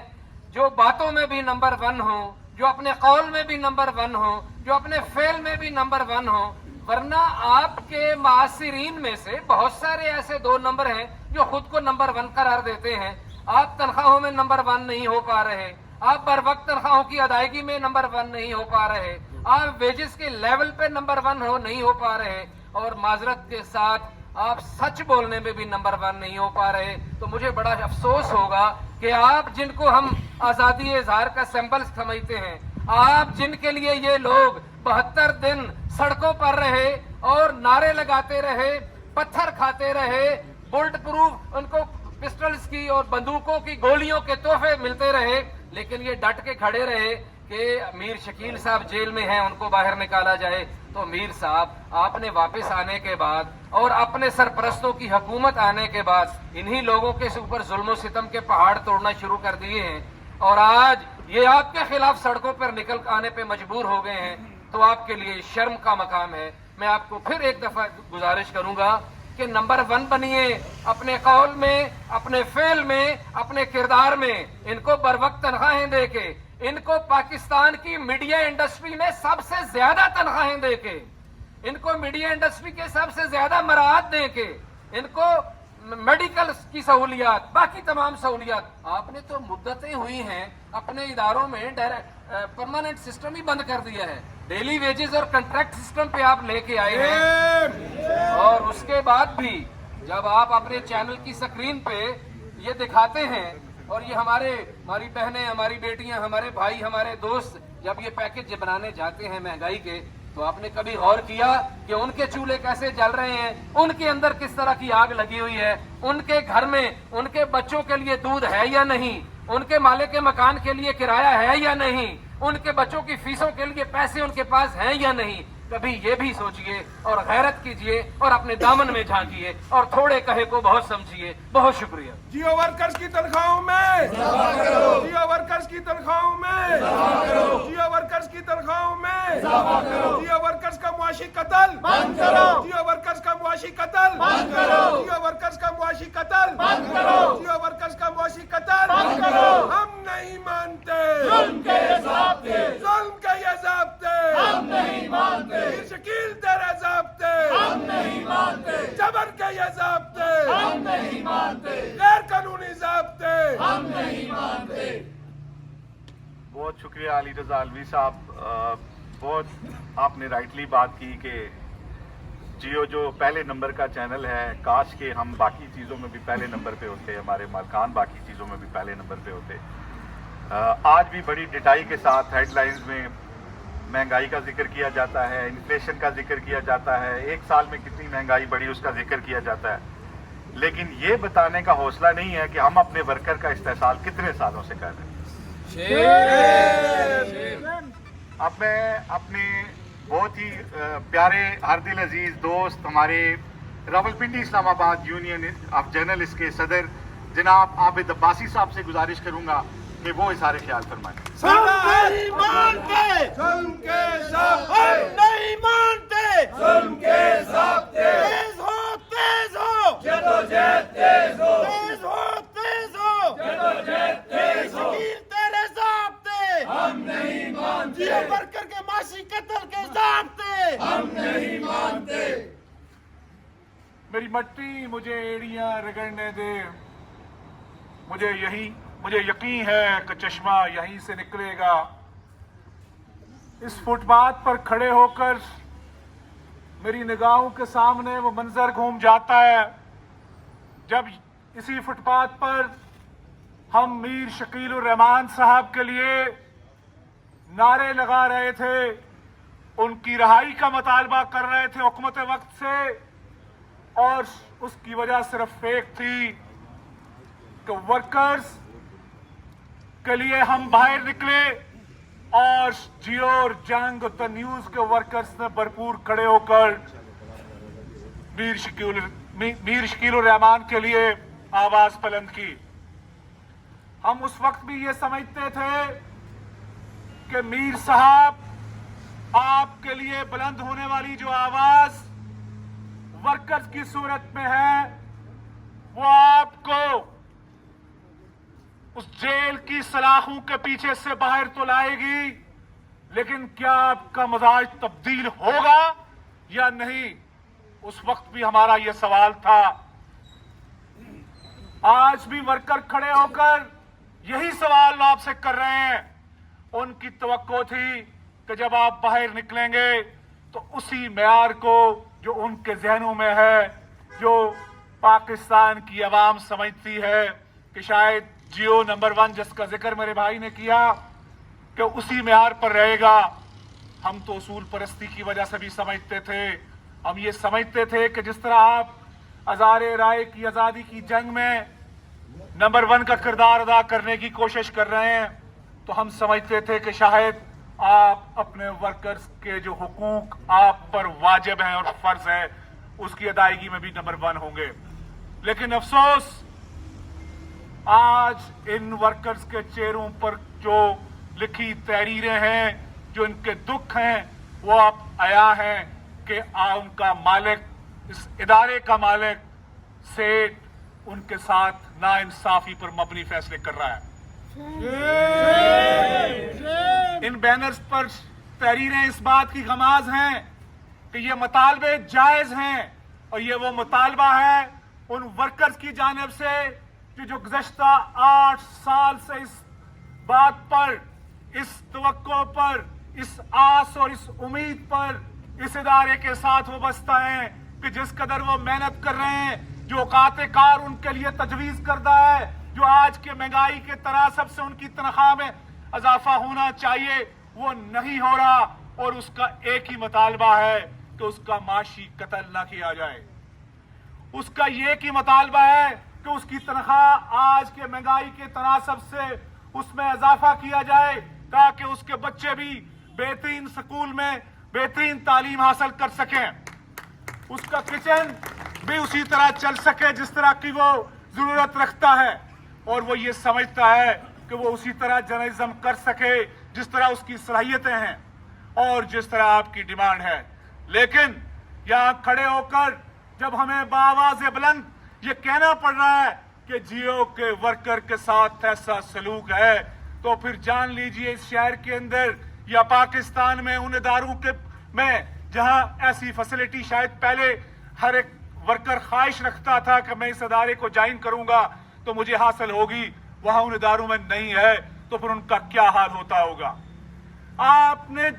जो बातों में भी नंबर 1 हो, जो अपने कौल में भी नंबर 1 हो, जो अपने फेल में भी नंबर 1 हो। वरना आपके मासिरीन में से बहुत सारे ऐसे 2 नंबर हैं जो खुद को नंबर 1 करार देते हैं। आप तनख्वाहों में नंबर 1 नहीं हो पा रहे, आप बर वक्त तनख्वाहों की अदायगी में नंबर 1 नहीं हो पा रहे, आप वेजेस के लेवल पे नंबर 1 नहीं हो पा रहे, और माजरत के साथ आप सच बोलने में भी नंबर 1 नहीं हो पा रहे। तो मुझे बड़ा अफसोस होगा कि आप जिनको हम आज़ादी इज़हार का सिंबल समझते हैं, आप जिनके लिए ये लोग 72 दिन सड़कों पर रहे और नारे लगाते रहे, पत्थर खाते रहे, बुलेट प्रूफ उनको पिस्टल्स की और बंदूकों की गोलियों के तोहफे मिलते रहे, लेकिन ये डट के खड़े रहे कि मीर शकील साहब जेल में हैं, उनको बाहर निकाला जाए। तो मीर साहब, आपने वापस आने के बाद और अपने सरपरस्तों की हुकूमत आने के बाद इन्हीं लोगों के ऊपर जुल्म सितम के पहाड़ तोड़ना शुरू कर दिए हैं और आज ये आपके खिलाफ सड़कों पर निकल आने पे मजबूर हो गए हैं। तो आपके लिए शर्म का मकाम है। मैं आपको फिर एक दफा गुजारिश करूंगा कि नंबर 1 बनिए, अपने कौल में, अपने फेल में, अपने किरदार में। इनको बर वक्त तनख्वाहें दे के, इनको पाकिस्तान की मीडिया इंडस्ट्री में सबसे ज्यादा तनख्वाहें दे के, इनको मीडिया इंडस्ट्री के सबसे ज्यादा मराहत दे के, इनको मेडिकल की सहूलियात, बाकी तमाम सहूलियात। आपने तो मुद्दतें हुई हैं अपने इदारों में परमानेंट सिस्टम ही बंद कर दिया है, डेली वेजेस और कॉन्ट्रैक्ट सिस्टम पे आप लेके आए हैं। और उसके बाद भी जब आप अपने चैनल की स्क्रीन पे ये दिखाते हैं और ये हमारी बहनें, हमारी बेटियां, हमारे भाई, हमारे दोस्त जब ये पैकेज बनाने जाते हैं महंगाई के, तो आपने कभी गौर किया कि उनके चूल्हे कैसे जल रहे हैं, उनके अंदर किस तरह की आग लगी हुई है, उनके घर में उनके बच्चों के लिए दूध है या नहीं, उनके माले के मकान के लिए किराया है या नहीं, उनके बच्चों की फीसों के लिए पैसे उनके पास हैं या नहीं। कभी ये भी सोचिए और गैरत कीजिए और अपने दामन में झांकिए और थोड़े कहे को बहुत समझिए। बहुत शुक्रिया। जियो वर्कर्स की तनख्वाहों में, जियो वर्कर्स की तनख्वाहों में, जियो वर्कर्स की तनख्वाहों में, जियो वर्कर्स का मुआशी कत्ल बंद करो, जियो वर्कर्स का मुआशी कत्ल बंद करो, जियो वर्कर्स का मुआशी कत्ल बंद करो, जियो वर्कर्स का मुआशी कत्ल बंद करो। हम नहीं मानते जुल्म के ये ज़ाब्ते, जुल्म के ये ज़ाब्ते हम नहीं मानते, मीर शकील तेरे ज़ाब्ते हम नहीं मानते, जबर के ये ज़ाब्ते हम नहीं मानते, गैर कानूनी ज़ाब्ते हम नहीं मानते। बहुत शुक्रिया अली रज़ा अलवी साहब। बहुत आपने राइटली बात की कि जियो जो पहले नंबर का चैनल है, काश के हम बाकी चीज़ों में भी पहले नंबर पे होते, हमारे मालकान बाकी चीज़ों में भी पहले नंबर पे होते। आज भी बड़ी डिटाई के साथ हेडलाइंस में महंगाई का जिक्र किया जाता है, इन्फ्लेशन का जिक्र किया जाता है, एक साल में कितनी महंगाई बढ़ी उसका जिक्र किया जाता है, लेकिन ये बताने का हौसला नहीं है कि हम अपने वर्कर का इस्तेसाल कितने सालों से कर रहे हैं। अब मैं अपने बहुत ही प्यारे हर दिल अजीज दोस्त, हमारे Rawalpindi Islamabad union of journalist के सदर जनाब आबिद अब्बासी साहब से गुजारिश करूंगा कि वो इज़हार ख्याल फरमाएं। नहीं मानते जुल्म के ज़ाब्ते, नहीं मानते जुल्म के ज़ाब्ते, तेज हो जदोजहद तेज हो, तेज हो मट्टी मुझे एड़ियां रगड़ने दे, मुझे यकीन है कि चश्मा यहीं से निकलेगा। इस फुटपाथ पर खड़े होकर मेरी निगाहों के सामने वो मंजर घूम जाता है जब इसी फुटपाथ पर हम मीर शकील उर रहमान साहब के लिए नारे लगा रहे थे, उनकी रिहाई का मुतालबा कर रहे थे हुकूमत वक्त से, और उसकी वजह सिर्फ एक थी कि वर्कर्स के लिए हम बाहर निकले और जियो और जंग द न्यूज के वर्कर्स ने भरपूर खड़े होकर मीर शकील उर रहमान के लिए आवाज बुलंद की। हम उस वक्त भी ये समझते थे कि मीर साहब आपके लिए बुलंद होने वाली जो आवाज वर्कर्स की सूरत में है वो आपको उस जेल की सलाखों के पीछे से बाहर तो लाएगी, लेकिन क्या आपका मिजाज तब्दील होगा या नहीं, उस वक्त भी हमारा यह सवाल था। आज भी वर्कर खड़े होकर यही सवाल आपसे कर रहे हैं। उनकी तवक्को थी कि जब आप बाहर निकलेंगे तो उसी मेयार को जो उनके जहनों में है, जो पाकिस्तान की आवाम समझती है कि शायद जियो नंबर 1 जिसका जिक्र मेरे भाई ने किया कि उसी मेयार पर रहेगा। हम तो उसूल परस्ती की वजह से भी समझते थे, हम ये समझते थे कि जिस तरह आप हज़ारे राय की आज़ादी की जंग में नंबर 1 का किरदार अदा करने की कोशिश कर रहे हैं, तो हम समझते थे कि शायद आप अपने वर्कर्स के जो हुकूक आप पर वाजिब हैं और फर्ज है उसकी अदायगी में भी नंबर 1 होंगे। लेकिन अफसोस आज इन वर्कर्स के चेहरों पर जो लिखी तहरीरें हैं, जो इनके दुख हैं, वो आप आया है कि उनका मालिक, इस इदारे का मालिक सेठ उनके साथ नाइंसाफी पर मबनी फैसले कर रहा है। इन बैनर्स पर तहरीरें इस बात की गमाज हैं कि ये मुतालबे जायज हैं और ये वो मुतालबा है उन वर्कर्स की जानिब से जो गुज़श्ता 8 साल से इस बात पर, इस तवक्को पर, इस आस और इस उम्मीद पर इस इदारे के साथ वाबस्ता हैं कि जिस कदर वो मेहनत कर रहे हैं, जो औकात कार उनके लिए तजवीज़ करता है, जो आज के महंगाई के तनासब से उनकी तनख्वाह में इजाफा होना चाहिए वो नहीं हो रहा, और उसका एक ही मुतालबा है कि उसका माशी कत्ल ना किया जाए। उसका ये की मुतालबा है कि उसकी तनख्वाह आज के महंगाई के तनासब से उसमें इजाफा किया जाए ताकि उसके बच्चे भी बेहतरीन स्कूल में बेहतरीन तालीम हासिल कर सकें, उसका किचन भी उसी तरह चल सके जिस तरह की वो जरूरत रखता है, और वो ये समझता है कि वो उसी तरह जर्नलिज्म कर सके जिस तरह उसकी सलाहियतें हैं और जिस तरह आपकी डिमांड है। लेकिन यहां खड़े होकर जब हमें बाआवाज़ बुलंद ये कहना पड़ रहा है कि जियो के वर्कर के साथ ऐसा सलूक है, तो फिर जान लीजिए इस शहर के अंदर या पाकिस्तान में उन इदारों के में जहां ऐसी फैसिलिटी शायद पहले हर एक वर्कर ख्वाहिश रखता था कि मैं इस इदारे को ज्वाइन करूंगा तो मुझे हासिल होगी, वहां उन इदारों में नहीं है, तो फिर उनका क्या हाल होता होगा। आपने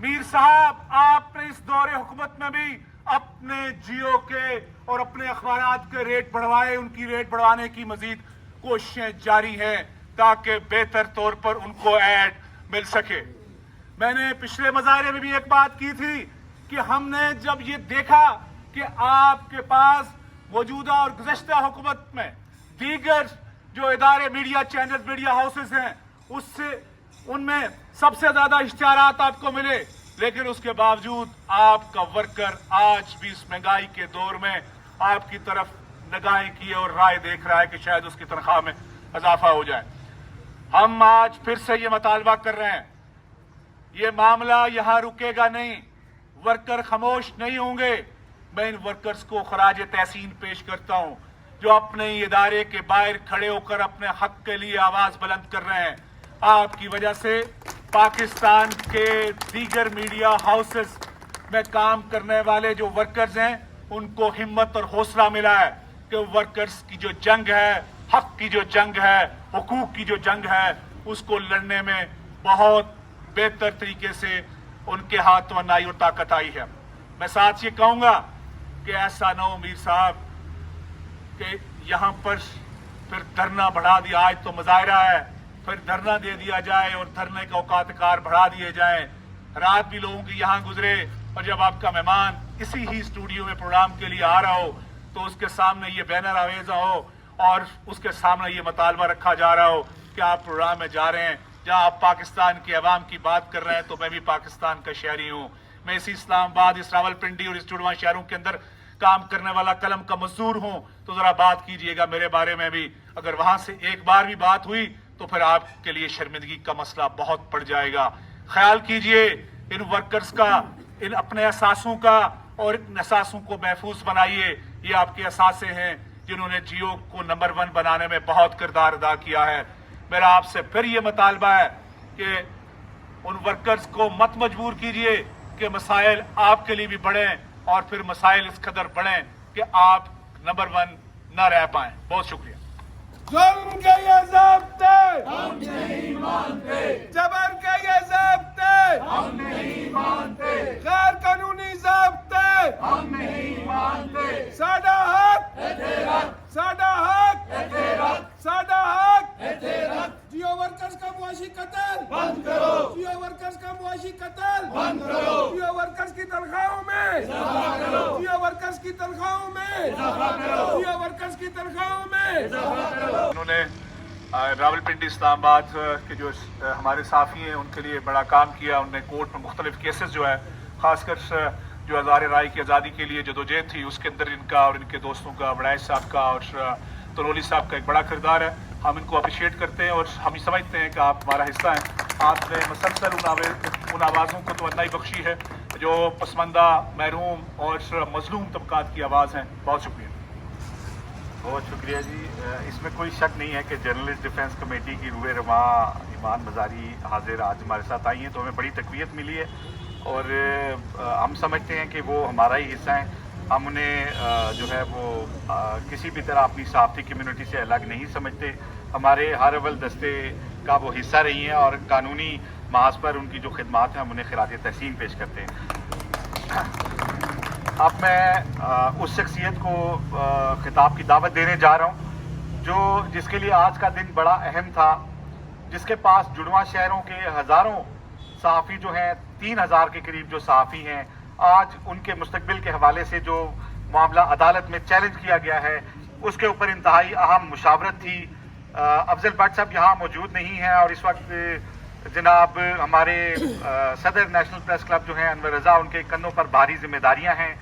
मीर साहब, आपने इस दौरे हुकूमत में भी अपने जियो के और अपने अखबारात के रेट बढ़वाए, उनकी रेट बढ़वाने की मजीद कोशिशें जारी हैं ताकि बेहतर तौर पर उनको ऐड मिल सके। मैंने पिछले मुजाहरे में भी एक बात की थी कि हमने जब ये देखा कि आपके पास मौजूदा और गुज़श्ता हुकूमत में दीगर जो इदारे मीडिया चैनल मीडिया हाउसेस हैं उससे उनमें सबसे ज्यादा इश्तिहारात आपको मिले, लेकिन उसके बावजूद आपका वर्कर आज भी इस महंगाई के दौर में आपकी तरफ निगाहें किए और राय देख रहा है कि शायद उसकी तनख्वाह में इजाफा हो जाए। हम आज फिर से ये मुतालबा कर रहे हैं, ये मामला यहां रुकेगा नहीं, वर्कर खामोश नहीं होंगे। मैं इन वर्कर्स को खराज तहसीन पेश करता हूं जो अपने इदारे के बाहर खड़े होकर अपने हक के लिए आवाज बुलंद कर रहे हैं। आपकी वजह से पाकिस्तान के दीगर मीडिया हाउसेस में काम करने वाले जो वर्कर्स हैं उनको हिम्मत और हौसला मिला है कि वर्कर्स की जो जंग है, हक की जो जंग है, हुकूक की जो जंग है, उसको लड़ने में बहुत बेहतर तरीके से उनके हाथ तवन्नाई और ताकत आई है। मैं साथ ये कहूँगा कि ऐसा ना हो मीर साहब कि यहाँ पर फिर धरना बढ़ा दिया, आज तो मुजाहरा है, फिर धरना दे दिया जाए और धरने का औकातकार बढ़ा दिए जाए। रात भी लोगों की यहाँ गुजरे और जब आपका मेहमान इसी ही स्टूडियो में प्रोग्राम के लिए आ रहा हो तो उसके सामने ये बैनर आवेजा हो और उसके सामने ये मुतालबा रखा जा रहा हो कि आप प्रोग्राम में जा रहे हैं जहाँ आप पाकिस्तान के अवाम की बात कर रहे हैं, तो मैं भी पाकिस्तान का शहरी हूँ। मैं इस इस्लामाबाद, इस रावलपिंडी और इस जुड़वा शहरों के अंदर काम करने वाला कलम का मजदूर हूँ, तो जरा बात कीजिएगा मेरे बारे में भी। अगर वहां से एक बार भी बात हुई तो फिर आपके लिए शर्मिंदगी का मसला बहुत पड़ जाएगा। ख्याल कीजिए इन वर्कर्स का, इन अपने एहसासों का, और इन एहसासों को महफूज बनाइए। ये आपके एहसासे हैं जिन्होंने जियो को नंबर 1 बनाने में बहुत किरदार अदा किया है। मेरा आपसे फिर ये मुतालबा है कि उन वर्कर्स को मत मजबूर कीजिए कि मसाइल आपके लिए भी बढ़ें और फिर मसाइल इस कदर बढ़ें कि आप नंबर 1 न रह पाएं। बहुत शुक्रिया। जुल्म के ये ज़ाब्ते हम नहीं मानते, जबर के ये ज़ाब्ते हम नहीं मानते, गैर कानूनी ज़ाब्ते हम नहीं मानते। साडा हक है तेरा, साडा हक है तेरा, साडा हक है तेरा। जियो वर्कर्स का मुआशी कत्ल बंद करो, जियो वर्कर्स का मुआशी कत्ल बंद करो, जियो वर्कर्स की तनख्वाहों में इजाफा करो, जियो वर्कर्स की तनख्वाहों में इजाफा करो, जियो वर्कर्स की तनख्वाहों में इजाफा करो। उन्होंने रावलपिंडी इस्लामाबाद के जो हमारे साफ़ी हैं उनके लिए बड़ा काम किया। उन्होंने कोर्ट में मुख्तलिफ केसेस जो है, ख़ासकर जो हज़ार राय की आज़ादी के लिए जदोजहद थी उसके अंदर इनका और इनके दोस्तों का, वड़ाइश साहब का और तरोली साहब का एक बड़ा किरदार है। हम इनको अप्रिशिएट करते हैं और हम समझते हैं कि आप हमारा हिस्सा हैं। आपने मुसलसल उन आवाज़ों को तवन्नाई बख्शी है जो पसमंदा, महरूम और मजलूम तबकात की आवाज़ हैं। बहुत शुक्रिया। बहुत शुक्रिया जी। इसमें कोई शक नहीं है कि जर्नलिस्ट डिफेंस कमेटी की रूह रवा ईमान मज़ारी हाजिर आज हमारे साथ आई हैं, तो हमें बड़ी तकवीत मिली है और हम समझते हैं कि वो हमारा ही हिस्सा है। हम उन्हें जो है वो किसी भी तरह अपनी सहाफ़ती कम्युनिटी से अलग नहीं समझते। हमारे हर अव्वल दस्ते का वो हिस्सा रही हैं और कानूनी महाज पर उनकी जो खिदमात हैं हम उन्हें खिराज तहसीन पेश करते हैं। अब मैं उस शख्सियत को खिताब की दावत देने जा रहा हूँ जिसके लिए आज का दिन बड़ा अहम था, जिसके पास जुड़वा शहरों के हज़ारों सहाफ़ी जो हैं, 3000 के करीब जो सहाफ़ी हैं, आज उनके मुस्तकबिल के हवाले से जो मामला अदालत में चैलेंज किया गया है उसके ऊपर इंतहाई अहम मुशावरत थी। अफजल भट्ट साहब यहाँ मौजूद नहीं हैं और इस वक्त जनाब हमारे सदर नेशनल प्रेस क्लब जो हैं अनवर रज़ा, उनके कन्नों पर भारी जिम्मेदारियां हैं।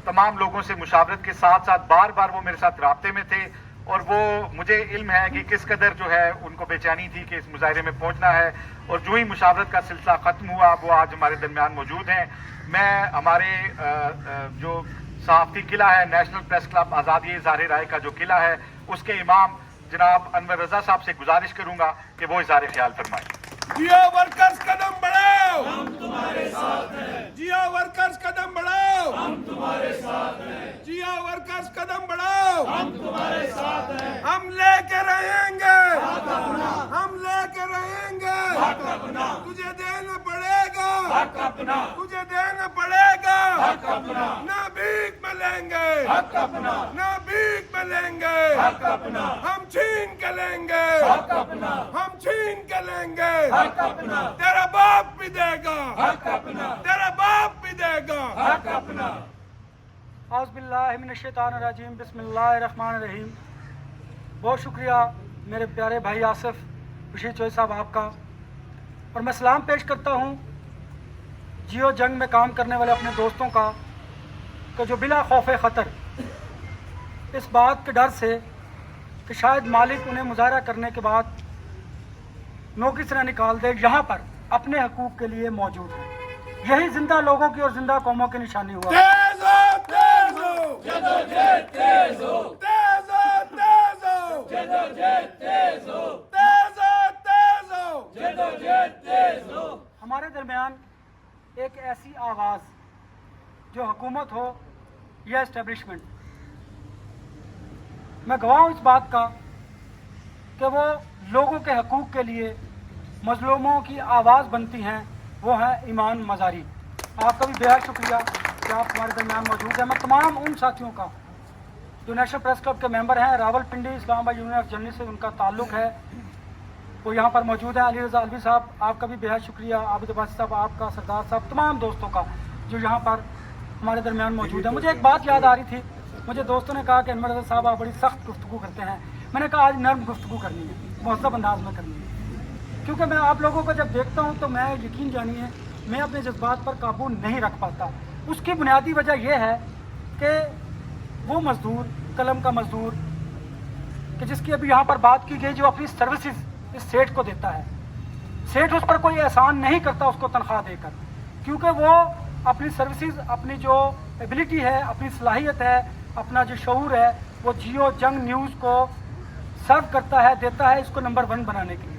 तमाम लोगों से मुशावरत के साथ साथ बार बार वो मेरे साथ राब्ते में थे और वो मुझे इल्म है कि किस कदर जो है उनको बेचैनी थी कि इस मुजाहरे में पहुंचना है, और जो ही मुशावरत का सिलसिला ख़त्म हुआ वो आज हमारे दरमियान मौजूद हैं। मैं हमारे जो सहाफ़ती किला है नेशनल प्रेस क्लब आज़ादी इज़हार राय का जो किला है, उसके इमाम जनाब अनवर रज़ा साहब से गुजारिश करूंगा कि वो इज़हार ख्याल फरमाएं। जियो वर्कर्स कदम बढ़ाओ, हम तुम्हारे साथ हैं। जियो वर्कर्स कदम बढ़ाओ, हम तुम्हारे साथ हैं। जियो वर्कर्स कदम बढ़ाओ, हम तुम्हारे साथ हैं। हम लेके रहेंगे हक अपना, हम लेके रहेंगे हक अपना। तुझे देना पड़ेगा हक अपना, तुझे देना पड़ेगा हक अपना। ना भीख में लेंगे हक अपना, ना भीख में लेंगे हक अपना। हम छीन के लेंगे हक अपना, हम छीन के लेंगे हक अपना। तेरा बाप भी देगा हक अपना, तेरा बाप भी देगा हक अपना। औज़ुबिल्लाहिमिनश्शैतानिर्रजीम, बिस्मिल्लाहिर्रहमानिर्रहीम। बहुत शुक्रिया मेरे प्यारे भाई आसिफ बशीर चौधरी साहब आपका, और मैं सलाम पेश करता हूँ जियो जंग में काम करने वाले अपने दोस्तों का कि जो बिला खौफ ख़तर इस बात के डर से कि शायद मालिक उन्हें मुजाहरा करने के बाद नौकरी से न निकाल दे, यहाँ पर अपने हकूक़ के लिए मौजूद है। यही जिंदा लोगों की और जिंदा कौमों की निशानी हुआ। तेज हो, तेज हो, जदोजहद तेज हो, तेज हो, तेज हो, जदोजहद तेज हो, तेज हो, तेज हो, जदोजहद तेज हो। हमारे दरमियान एक ऐसी आवाज़ जो हुकूमत हो यह इस्टेब्लिशमेंट। मैं गवाह हूँ इस बात का कि वो लोगों के हकूक़ के लिए मजलूमों की आवाज़ बनती हैं, वो हैं ईमान मज़ारी। आपका भी बेहद शुक्रिया कि आप हमारे दरमियान मौजूद हैं। मैं तमाम उन साथियों का जो नेशनल प्रेस क्लब के मेंबर हैं, Rawalpindi Islamabad union of journalist से उनका ताल्लुक़ है, वो यहाँ पर मौजूद हैं। अली रज़ा अलवी साहब, आपका भी बेहद शुक्रिया। आबिद अब्बासी साहब, आपका, सरदार साहब, तमाम दोस्तों का जो यहाँ पर हमारे दरमियान मौजूद है। मुझे एक बात याद आ रही थी, मुझे दोस्तों ने कहा कि अनवर रज़ा साहब आप बड़ी सख्त गुफ्तगू करते हैं। मैंने कहा आज नर्म गुफ्तगू करनी है, मुहज़्ज़ब अंदाज में करनी है, क्योंकि मैं आप लोगों को जब देखता हूँ तो मैं यकीन जानिए मैं अपने जज्बात पर काबू नहीं रख पाता। उसकी बुनियादी वजह यह है कि वो मज़दूर, कलम का मज़दूर कि जिसकी अभी यहाँ पर बात की गई, जो अपनी सर्विसेज इस सेठ को देता है, सेठ उस पर कोई एहसान नहीं करता उसको तनख्वाह देकर, क्योंकि वो अपनी सर्विसेज, अपनी जो एबिलिटी है, अपनी सलाहियत है, अपना जो शऊर है, वो जियो जंग न्यूज़ को सर्व करता है, देता है इसको नंबर 1 बनाने के लिए।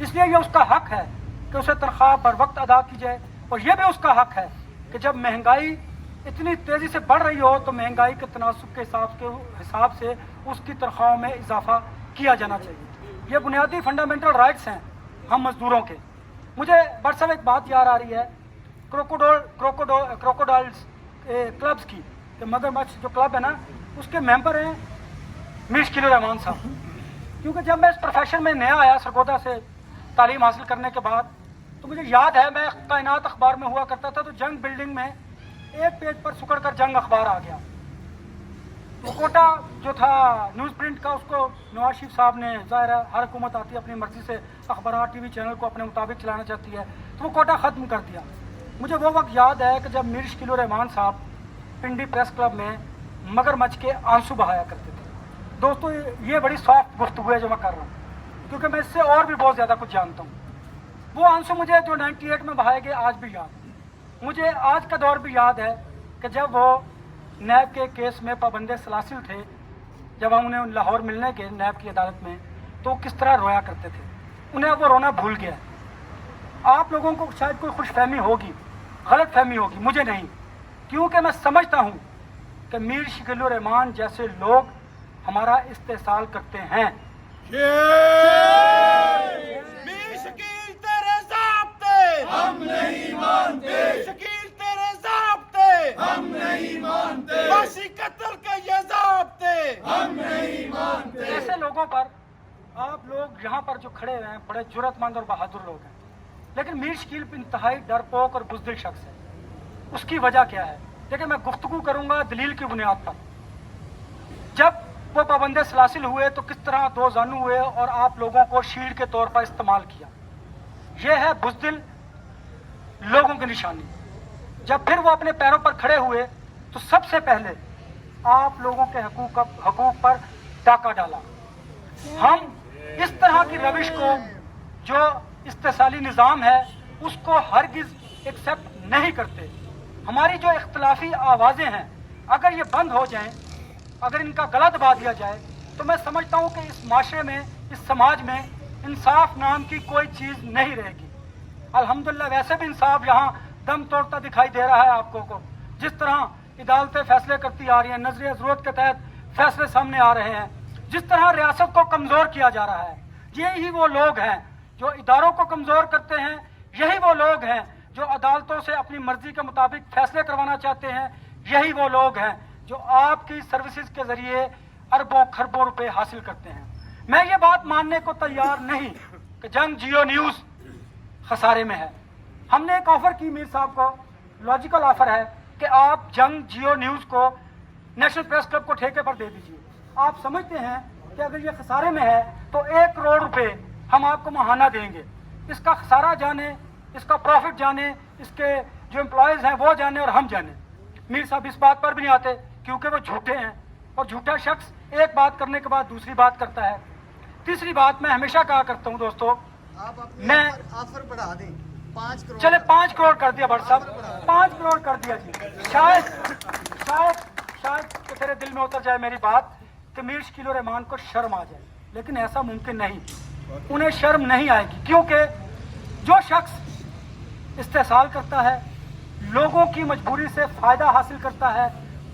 इसलिए ये उसका हक है कि उसे तनख्वाह बर वक्त अदा की जाए, और यह भी उसका हक है कि जब महंगाई इतनी तेज़ी से बढ़ रही हो तो महंगाई के तनासुब के हिसाब से उसकी तनख्वाहों में इजाफा किया जाना चाहिए। ये बुनियादी फंडामेंटल राइट्स हैं हम मजदूरों के। मुझे बरसब एक बात याद आ रही है क्रोकोडाइल्स क्लब्स की, कि मगरमच्छ जो क्लब है ना, उसके मेंबर हैं मीर शकील रहमान साहब। क्योंकि जब मैं इस प्रोफेशन में नया आया सरगोदा से तालीम हासिल करने के बाद, तो मुझे याद है मैं कायनात अखबार में हुआ करता था, तो जंग बिल्डिंग में एक पेज पर सुकड़ कर जंग अखबार आ गया। तो कोटा जो था न्यूज़ प्रिंट का, उसको नवाज शरीफ साहब ने, ज़ाहिर है हर हुकूमत आती है अपनी मर्जी से अखबार टीवी चैनल को अपने मुताबिक चलाना चाहती है, तो वो कोटा ख़त्म कर दिया। मुझे वो वक्त याद है कि जब मीर शकील रहमान साहब पिंडी प्रेस क्लब में मगरमच्छ के आंसू बहाया करते थे। दोस्तों ये बड़ी सॉफ्ट गुफ्तगू है जो मैं कर रहा हूँ, क्योंकि मैं इससे और भी बहुत ज़्यादा कुछ जानता हूँ। वो आंसू मुझे जो 98 में बहाए गए आज भी याद है। मुझे आज का दौर भी याद है कि जब वो नैब के केस में पाबंदे सलासिल थे, जब हम उन्हें लाहौर मिलने के नैब की अदालत में, तो किस तरह रोया करते थे। उन्हें वो रोना भूल गया। आप लोगों को शायद कोई खुशफहमी होगी, गलत फहमी होगी, मुझे नहीं, क्योंकि मैं समझता हूँ कि मीर शकील रहमान जैसे लोग हमारा इस्तेहसाल करते हैं। मीर शकील तेरे ज़ाब्ते हम नहीं मानते, शकील तेरे ज़ाब्ते हम नहीं मानते, फांसी कत्ल के ये ज़ाब्ते हम नहीं मानते। ऐसे लोगों पर आप लोग यहाँ पर जो खड़े हुए हैं बड़े जुर्रतमंद और बहादुर लोग हैं, लेकिन मीर शकील इंतहाई डरपोक और बुज़दिल शख्स है। उसकी वजह क्या है? देखिए, मैं गुफ्तगू करूँगा दलील की बुनियाद पर। जब वो पाबंदे सलासिल हुए तो किस तरह दो जानू हुए और आप लोगों को शील्ड के तौर पर इस्तेमाल किया। यह है बुज़दिल लोगों की निशानी। जब फिर वो अपने पैरों पर खड़े हुए तो सबसे पहले आप लोगों के हकूक़ पर डाका डाला। हम इस तरह की रविश को, जो इस्तेसाली निज़ाम है, उसको हरगिज़ एक्सेप्ट नहीं करते। हमारी जो इख्तलाफी आवाज़ें हैं, अगर ये बंद हो जाएं, अगर इनका गला दबा दिया जाए, तो मैं समझता हूँ कि इस माशरे में, इस समाज में इंसाफ नाम की कोई चीज़ नहीं रहेगी। अल्हम्दुलिल्लाह वैसे भी इंसाफ यहाँ दम तोड़ता दिखाई दे रहा है आपको को। जिस तरह अदालतें फैसले करती आ रही हैं, नजरिया ज़रूरत के तहत फैसले सामने आ रहे हैं, जिस तरह रियासत को कमज़ोर किया जा रहा है, यही वो लोग हैं जो इदारों को कमज़ोर करते हैं। यही वो लोग हैं जो अदालतों से अपनी मर्जी के मुताबिक फैसले करवाना चाहते हैं। यही वो लोग हैं जो आपकी सर्विसेज के ज़रिए अरबों खरबों रुपए हासिल करते हैं। मैं ये बात मानने को तैयार नहीं कि जंग जियो न्यूज़ खसारे में है। हमने एक ऑफ़र की मीर साहब को, लॉजिकल ऑफ़र है कि आप जंग जियो न्यूज़ को नेशनल प्रेस क्लब को ठेके पर दे दीजिए। आप समझते हैं कि अगर ये खसारे में है तो 1 करोड़ रुपए हम आपको माहाना देंगे। इसका खसारा जाने, इसका प्रॉफिट जाने, इसके जो एम्प्लॉयज़ हैं वो जाने और हम जाने। मीर साहब इस बात पर भी नहीं आते क्योंकि वो झूठे हैं, और झूठा शख्स एक बात करने के बाद दूसरी बात करता है। तीसरी बात मैं हमेशा कहा करता हूँ दोस्तों, मैं ऑफर बढ़ा दें 5 करोड़, चले 5 करोड़ कर दिया बट साहब, 5 करोड़ कर दिया जी। शायद तो तेरे दिल में उतर जाए मेरी बात कि मीर शकील रहमान को शर्म आ जाए, लेकिन ऐसा मुमकिन नहीं। उन्हें शर्म नहीं आएगी, क्योंकि जो शख्स इस्तेहसाल करता है, लोगों की मजबूरी से फ़ायदा हासिल करता है,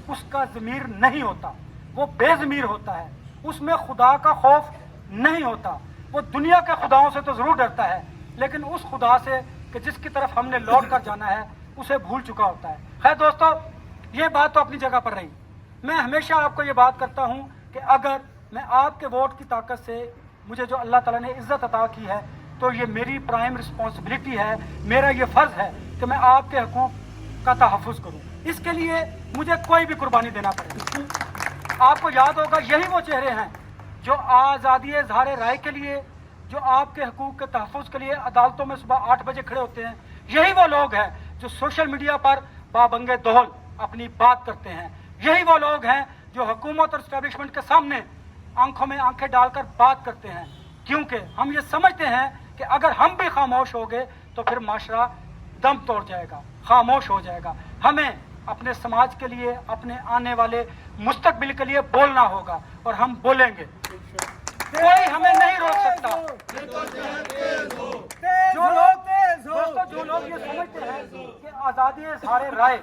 उसका ज़मीर नहीं होता, वो बेज़मीर होता है, उसमें खुदा का खौफ नहीं होता। वो दुनिया के खुदाओं से तो ज़रूर डरता है, लेकिन उस खुदा से कि जिसकी तरफ हमने लौट कर जाना है उसे भूल चुका होता है। खैर दोस्तों, ये बात तो अपनी जगह पर रही। मैं हमेशा आपको ये बात करता हूँ कि अगर मैं आपके वोट की ताकत से, मुझे जो अल्लाह ताला ने इज़्ज़त अता की है, तो ये मेरी प्राइम रिस्पॉन्सिबिलिटी है, मेरा ये फ़र्ज़ है कि मैं आपके हकूक़ का तहफ़्फ़ुज़ करूँ। इसके लिए मुझे कोई भी कुर्बानी देना पड़ेगा। आपको याद होगा, यही वो चेहरे हैं जो आज़ादी इज़हार राय के लिए, जो आपके हकूक़ के तहफ़्फ़ुज़ के लिए अदालतों में सुबह 8 बजे खड़े होते हैं। यही वो लोग हैं जो सोशल मीडिया पर बाबंगे दोहल अपनी बात करते हैं। यही वो लोग हैं जो हुकूमत और इस्टेब्लिशमेंट के सामने आंखों में आंखें डालकर बात करते हैं, क्योंकि हम ये समझते हैं कि अगर हम भी खामोश हो गए तो फिर माशरा दम तोड़ जाएगा, खामोश हो जाएगा। हमें अपने समाज के लिए, अपने आने वाले मुस्तकबिल के लिए बोलना होगा, और हम बोलेंगे। कोई हमें नहीं रोक सकता। जो लोग ये समझते हैं कि आज़ादी इज़हार राय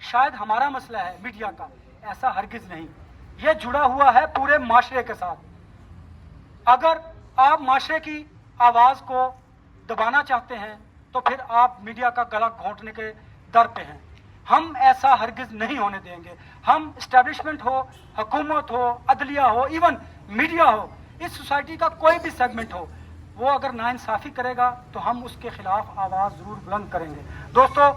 शायद हमारा मसला है मीडिया का, ऐसा हरगिज़ नहीं। ये जुड़ा हुआ है पूरे माशरे के साथ। अगर आप माशरे की आवाज़ को दबाना चाहते हैं तो फिर आप मीडिया का गला घोंटने के दर पे हैं। हम ऐसा हरगिज़ नहीं होने देंगे। हम इस्टेब्लिशमेंट हो, हुकूमत हो, अदलिया हो, इवन मीडिया हो, इस सोसाइटी का कोई भी सेगमेंट हो, वो अगर नाइंसाफ़ी करेगा तो हम उसके खिलाफ आवाज़ ज़रूर बुलंद करेंगे। दोस्तों,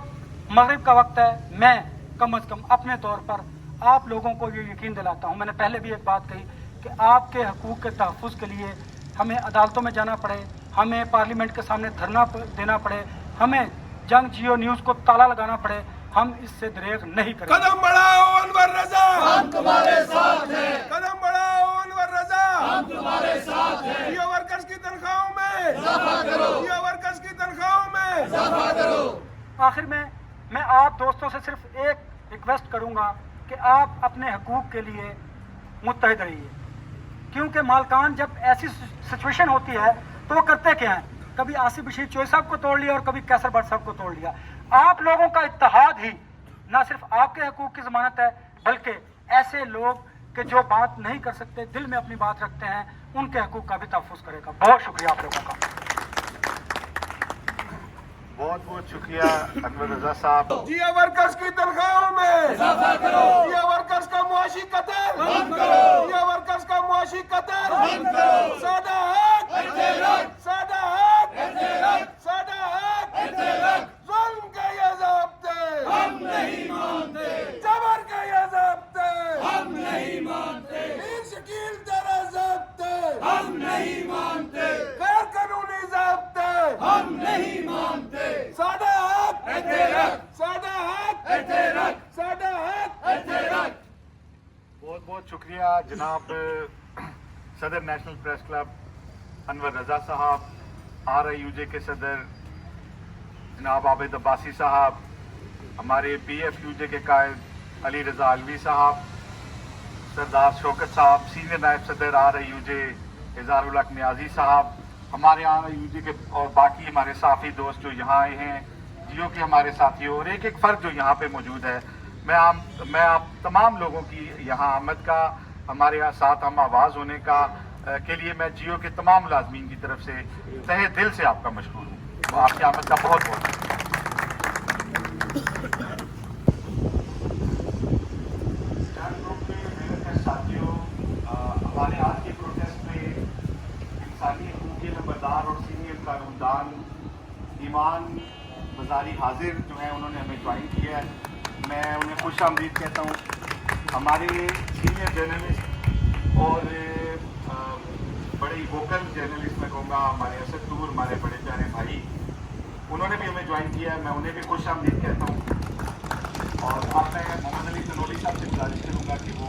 मगरिब का वक्त है। मैं कम अज़ कम अपने तौर पर आप लोगों को ये यकीन दिलाता हूँ, मैंने पहले भी एक बात कही कि आपके हकूक़ के तहफ़्फ़ुज़ के लिए हमें अदालतों में जाना पड़े, हमें पार्लियामेंट के सामने धरना देना पड़े, हमें जंग जियो न्यूज़ को ताला लगाना पड़े, हम इससे दरेग नहीं करेंगे। कदम बढ़ाओ अनवर रजा, हम तुम्हारे साथ हैं। कदम बढ़ाओ अनवर रजा, हम तुम्हारे साथ हैं। जियो वर्कर्स की तनख्वाहों में इजाफा करो, जियो वर्कर्स की तनख्वाहों में इजाफा करो। आखिर में मैं आप दोस्तों से सिर्फ एक रिक्वेस्ट करूंगा कि आप अपने हकूक़ के लिए मुत्तहिद रहिए, क्योंकि मालकान जब ऐसी सिचुएशन होती है तो वो करते क्या हैं, कभी आसिफ बशीर चोई साहब को तोड़ लिया और कभी कैसर भट्ट साहब को तोड़ लिया। आप लोगों का इत्तेहाद ही ना सिर्फ आपके हकूक़ की ज़मानत है, बल्कि ऐसे लोग कि जो बात नहीं कर सकते, दिल में अपनी बात रखते हैं, उनके हकूक़ का भी तहफ़्फ़ुज़ करेगा। बहुत शुक्रिया आप लोगों का। बहुत बहुत शुक्रिया अनवर रजा साहब। जियो वर्कर्स की तनख्वाहों में इजाफा करो, जियो वर्कर्स का मुआशी कत्ल बंद करो, जियो वर्कर्स का मुआशी कत्ल बंद करो। सादा हक एहतियात, सादा हक एहतियात, सादा हक एहतियात। जुल्म के ये ज़ाब्ते हम नहीं मानते, जबर के ये ज़ाब्ते हम नहीं मानते, मीर शकील तेरे ज़ाब्ते हम नहीं मानते, गैर कानूनी ज़ाब्ते हम नहीं मानते। सादा हक एहतियात, सादा हक एहतियात, सादा हक एहतियात। बहुत बहुत शुक्रिया जनाब सदर नेशनल प्रेस क्लब अनवर रजा साहब, RIUJ के सदर जनाब आबिद अब्बासी साहब, हमारे PFUJ के कायद अली रजा अलवी साहब, सरदार शौकत साहब, सीनियर नायब सदर RIUJ इज़हारुल हक नियाज़ी साहब, हमारे RIUJ के और बाकी हमारे साथी दोस्त जो यहाँ आए हैं, जियो के हमारे साथियों, और एक एक फ़र्द जो यहाँ पे मौजूद है, मैं आप तमाम लोगों की यहाँ आमद का, हमारे साथ हम आवाज़ होने का के लिए मैं जियो के तमाम मुलाजमीन की तरफ से तहे दिल से आपका मशकूर हूँ। तो आपकी आमद का बहुत बहुत साथियों, हमारे आज के प्रोटेस्ट में इंसानी हकूक़ के नंबरदार और सीनियर कानूनदान ईमान बजारी हाजिर जो हैं, उन्होंने हमें ज्वाइन किया है। मैं उन्हें खुश आमदीद कहता हूँ। हमारे सीनियर जर्नलिस्ट और बड़े वोकल जर्नलिस्ट मैं कहूँगा, हमारे असद टूर, हमारे बड़े प्यारे भाई, उन्होंने भी हमें ज्वाइन किया है। मैं उन्हें भी खुश आमदीद कहता हूँ। और अब मैं मोहम्मद अली तनोली साहब से गुजारिश करूँगा कि वो